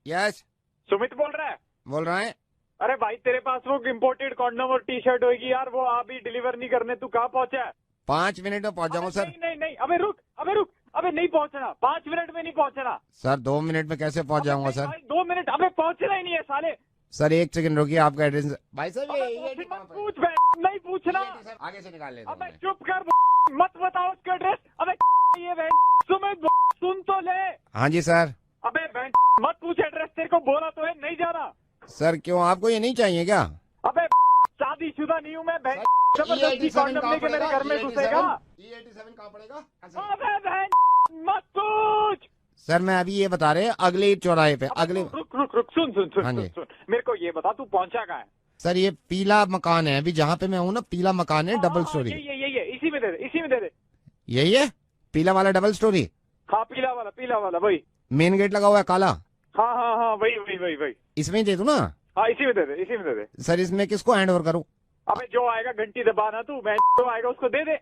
यस सुमित बोल रहा है? अरे भाई तेरे पास वो इम्पोर्टेड कॉन्डम और टी शर्ट होगी यार, वो अभी डिलीवर नहीं करने। तू कहाँ पहुंचा है? 5 मिनट में पहुंच जाऊंगा सर। नहीं अबे रुक। अबे नहीं पहुंचना, 5 मिनट में नहीं पहुंचना। सर 2 मिनट में कैसे पहुंच जाऊंगा सर? 2 मिनट? अबे पहुंचना ही नहीं है साले। सर 1 सेकंड रुकिए, आपका एड्रेस। भाई साहब ये पूछ नहीं पूछना। आगे से निकाल लेते। अबे चुप कर, मत बताओ उसका एड्रेस। अबे ये सुमित सुन तो ले। हाँ जी सर। अबे मत पूछ एड्रेस, तेरे को बोला तो है नहीं जाना। सर क्यों, आपको ये नहीं चाहिए क्या? अबे भाई हूँ मैं, जबरदस्ती कॉन्डम लेके मेरे घर में घुसेगा। E87 कहाँ पड़ेगा? अबे बहन मत पूछ। सर मैं अभी ये बता रहे अगले चौराहे पे अगले रुक सुन हाँ जी। सुन मेरे को ये बता तू पहुंचा कहाँ है? सर ये पीला मकान है अभी जहाँ पे मैं हूँ ना, पीला मकान है डबल स्टोरी। ये इसी में दे दे। यही है पीला वाला डबल स्टोरी? हाँ पीला वाला वही। मेन गेट लगा हुआ है काला? हाँ वही। इसमें ही दे दूं ना? हाँ इसी में दे दे। सर इसमें किसको हैंड ओवर करूँ? अबे जो आएगा घंटी दबाना तू, मैं जो आएगा उसको दे दे।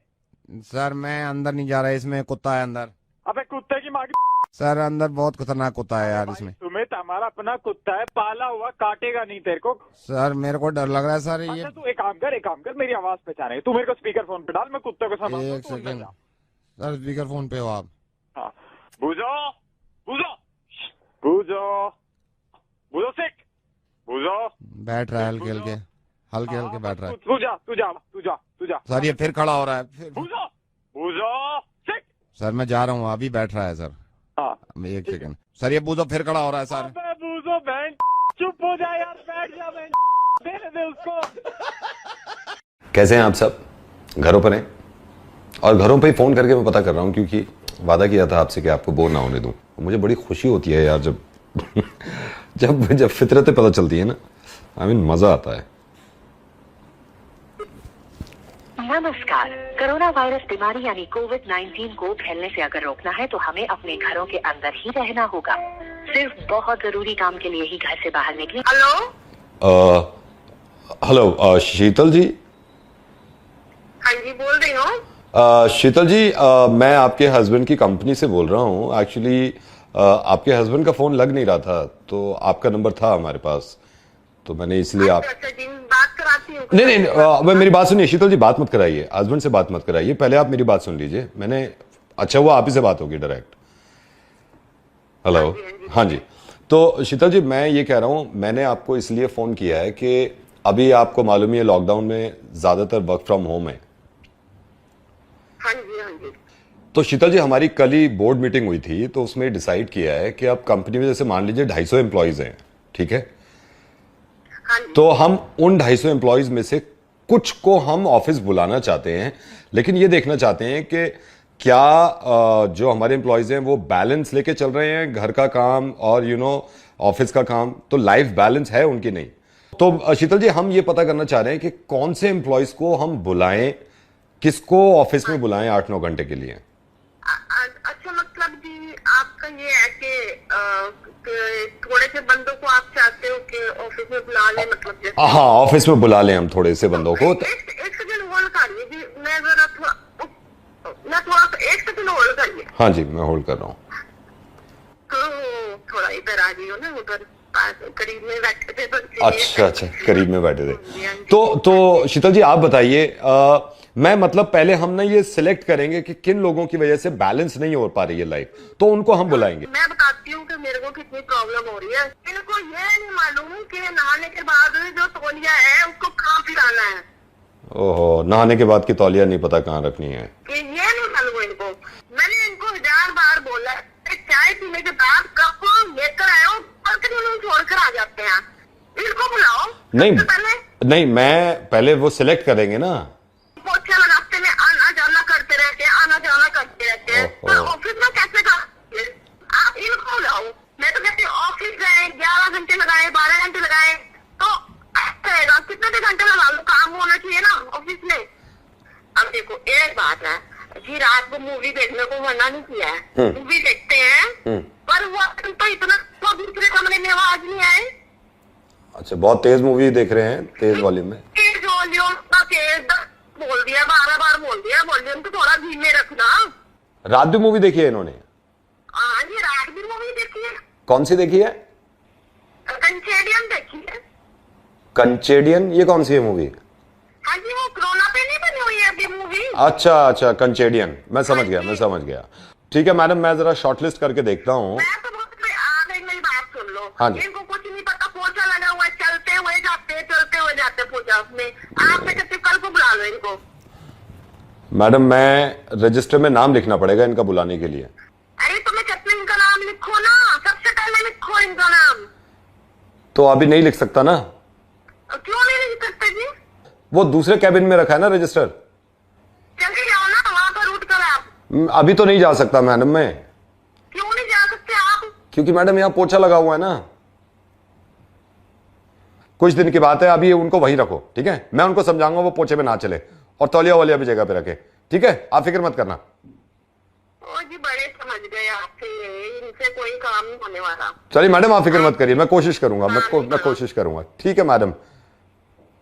सर मैं अंदर नहीं जा रहा, इसमें कुत्ता है अंदर। अबे कुत्ते की माँ की। सर अंदर बहुत खतरनाक कुत्ता है यार इसमें। तुम्हें हमारा अपना कुत्ता है, पाला हुआ, काटेगा नहीं तेरे को। सर मेरे को डर लग रहा है सर। ये तू एक काम कर मेरी आवाज पहचाने, तू मेरे को स्पीकर फोन पे डाल, मैं कुत्ते को संभाल। एक सेकंड सर, स्पीकर फोन पे हो आप? हाँ बूझो सिक बूझो। बैठ रहा है हल्के हल्के बैठ रहा है। तू जा। सर ये फिर खड़ा हो रहा है फिर। बूझो सिक। सर मैं जा रहा हूँ, अभी बैठ रहा है सर। हाँ एक सेकंड सर, ये बूझो फिर खड़ा हो रहा है सर। बूझो बहन चुप हो जा यार, बैठ जा बहन, दे उसको। कैसे हैं आप सब? घरों पर हैं? और घरों पे ही फोन करके मैं पता कर रहा हूँ, क्योंकि वादा किया था आपसे कि आपको बोर ना होने दूं। मुझे बड़ी खुशी होती है यार जब जब फितरतें पता चलती है ना, मजा आता है। नमस्कार। कोरोना वायरस बीमारी यानी कोविड-19 को फैलने से अगर रोकना है तो हमें अपने घरों के अंदर ही रहना होगा। सिर्फ बहुत जरूरी काम के लिए ही घर से बाहर निकलें। हेलो शीतल जी? हाँ जी बोल रही हूँ। शीतल जी, मैं आपके हस्बैंड की कंपनी से बोल रहा हूँ। एक्चुअली आपके हस्बैंड का फोन लग नहीं रहा था, तो आपका नंबर था हमारे पास, तो मैंने इसलिए आप बात कराती हूँ। नहीं, मेरी बात सुनिए शीतल जी, बात मत कराइए, हस्बैंड से बात मत कराइए, पहले आप मेरी बात सुन लीजिए। मैंने अच्छा हुआ आप ही से बात होगी डायरेक्ट। हेलो हाँ जी। तो शीतल जी मैं ये कह रहा हूँ, मैंने आपको इसलिए फोन किया है कि अभी आपको मालूम है लॉकडाउन में ज्यादातर वर्क फ्रॉम होम है। हाँ जी। तो शीतल जी हमारी कल ही बोर्ड मीटिंग हुई थी, तो उसमें डिसाइड किया है कि अब कंपनी में जैसे मान लीजिए 250 एम्प्लॉयज हैं, ठीक है? तो हम उन 250 एम्प्लॉयज में से कुछ को हम ऑफिस बुलाना चाहते हैं, लेकिन ये देखना चाहते हैं कि क्या जो हमारे एम्प्लॉयज हैं वो बैलेंस लेके चल रहे हैं, घर का काम और ऑफिस का काम, तो लाइफ बैलेंस है उनकी नहीं। तो शीतल जी हम ये पता करना चाह रहे हैं कि कौन से एम्प्लॉयज को हम बुलाएं, किसको ऑफिस में बुलाएं 8-9 घंटे के लिए। अच्छा मतलब जी आपका ये है कि थोड़े से बंदों को आप चाहते हो कि ऑफिस में बुला लें, मतलब जैसे? हाँ ऑफिस में बुला लें हम थोड़े से बंदों को। एक सेकंड होल्ड करिए जी, मैं जरा थोड़ा एक सेकंड होल्ड करिए। हाँ जी मैं होल्ड कर रहा हूँ। तो थोड़ा इधर आ जाइए ना, उधर करीब में बैठे थे। अच्छा करीब में बैठे थे। तो शीतल जी आप बताइए, मैं मतलब पहले हम ना ये सिलेक्ट करेंगे कि किन लोगों की वजह से बैलेंस नहीं हो पा रही है लाइफ, तो उनको हम बुलाएंगे। मैं बताती हूँ कि मेरे को कितनी प्रॉब्लम हो रही है। इनको ये नहीं मालूम कि नहाने के बाद जो तौलिया है उसको कहाँ पिलाना है। ओहो, नहाने के बाद की तौलिया नहीं पता कहाँ रखनी है, कि ये नहीं मालूम इनको। मैंने इनको 1000 बार बोला चाय पीने के बाद कप लेकर आए हो, छोड़कर आ जाते हैं। इनको बुलाओ। नहीं मैं पहले वो सिलेक्ट करेंगे ना। पोछे रास्ते में आना जाना करते रहते हैं, तो ऑफिस में कैसे कर आप इनको बुलाओ। मैं तो कहती हूँ ऑफिस गए 11 घंटे लगाए, 12 घंटे लगाए, तो रहेगा कितने भी घंटे लगा लो, काम होना चाहिए ना ऑफिस में। अब देखो एक बात है जी, रात को मूवी देखने को मना नहीं किया है, मूवी देखते हैं, पर वो तो इतना तो दूसरे कमरे में आवाज नहीं आए। अच्छा बहुत तेज मूवी देख रहे हैं, तेज वॉल्यूम में? तेज वॉल्यूम बोल दिया, 12 बार बोल दिया, वॉल्यूम तो थोड़ा धीमे रखना। रात भी मूवी देखी है इन्होंने? हाँ जी रात भी मूवी देखी है। कौन सी देखी है? कंचेडियन देखी है। कंचेडियन, ये कौन सी है मूवी? हाँ जी वो कोरोना पे नहीं बनी हुई है अभी मूवी। अच्छा कंचेडियन, मैं समझ गया। ठीक है मैडम, मैं जरा शॉर्टलिस्ट करके देखता हूँ। मेरी बात सुन लो। हाँ जी। इनको कुछ नहीं पता, पोछा लगा हुआ है, चलते हुए जाते पोछा में। आप कहते कल को बुला लो इनको। मैडम मैं रजिस्टर में नाम लिखना पड़ेगा इनका बुलाने के लिए। अरे तुम्हें कहते इनका नाम लिखो ना, सबसे पहले लिखो इनका नाम। तो अभी नहीं लिख सकता ना? क्यों नहीं लिख सकते जी? वो दूसरे कैबिन में रखा है ना रजिस्टर। जल्दी जाओ ना, वहाँ पर उठ कर आप। अभी तो नहीं जा सकता मैडम मैं। क्यों नहीं जा सकते आप? क्योंकि मैडम यहाँ पोछा लगा हुआ है ना। कुछ दिन की बात है, अभी उनको वहीं रखो, ठीक है? मैं उनको समझाऊंगा वो पोछे में ना चले, और तौलिया वालिया भी जगह पे रखे, ठीक है? आप फिक्र मत करना। ओ जी, बड़े समझ गए आपसे, इनसे कोई काम नहीं होने वाला। चलिए मैडम आप फिक्र मत करिए, मैं कोशिश करूंगा, मैं कोशिश करूंगा, ठीक है मैडम,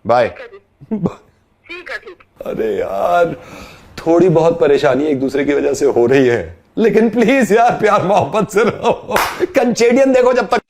बाय। ठीक है, ठीक। अरे यार, थोड़ी बहुत परेशानी एक दूसरे की वजह से हो रही है, लेकिन प्लीज यार प्यार मोहब्बत से रहो। कंचेडियन देखो जब तक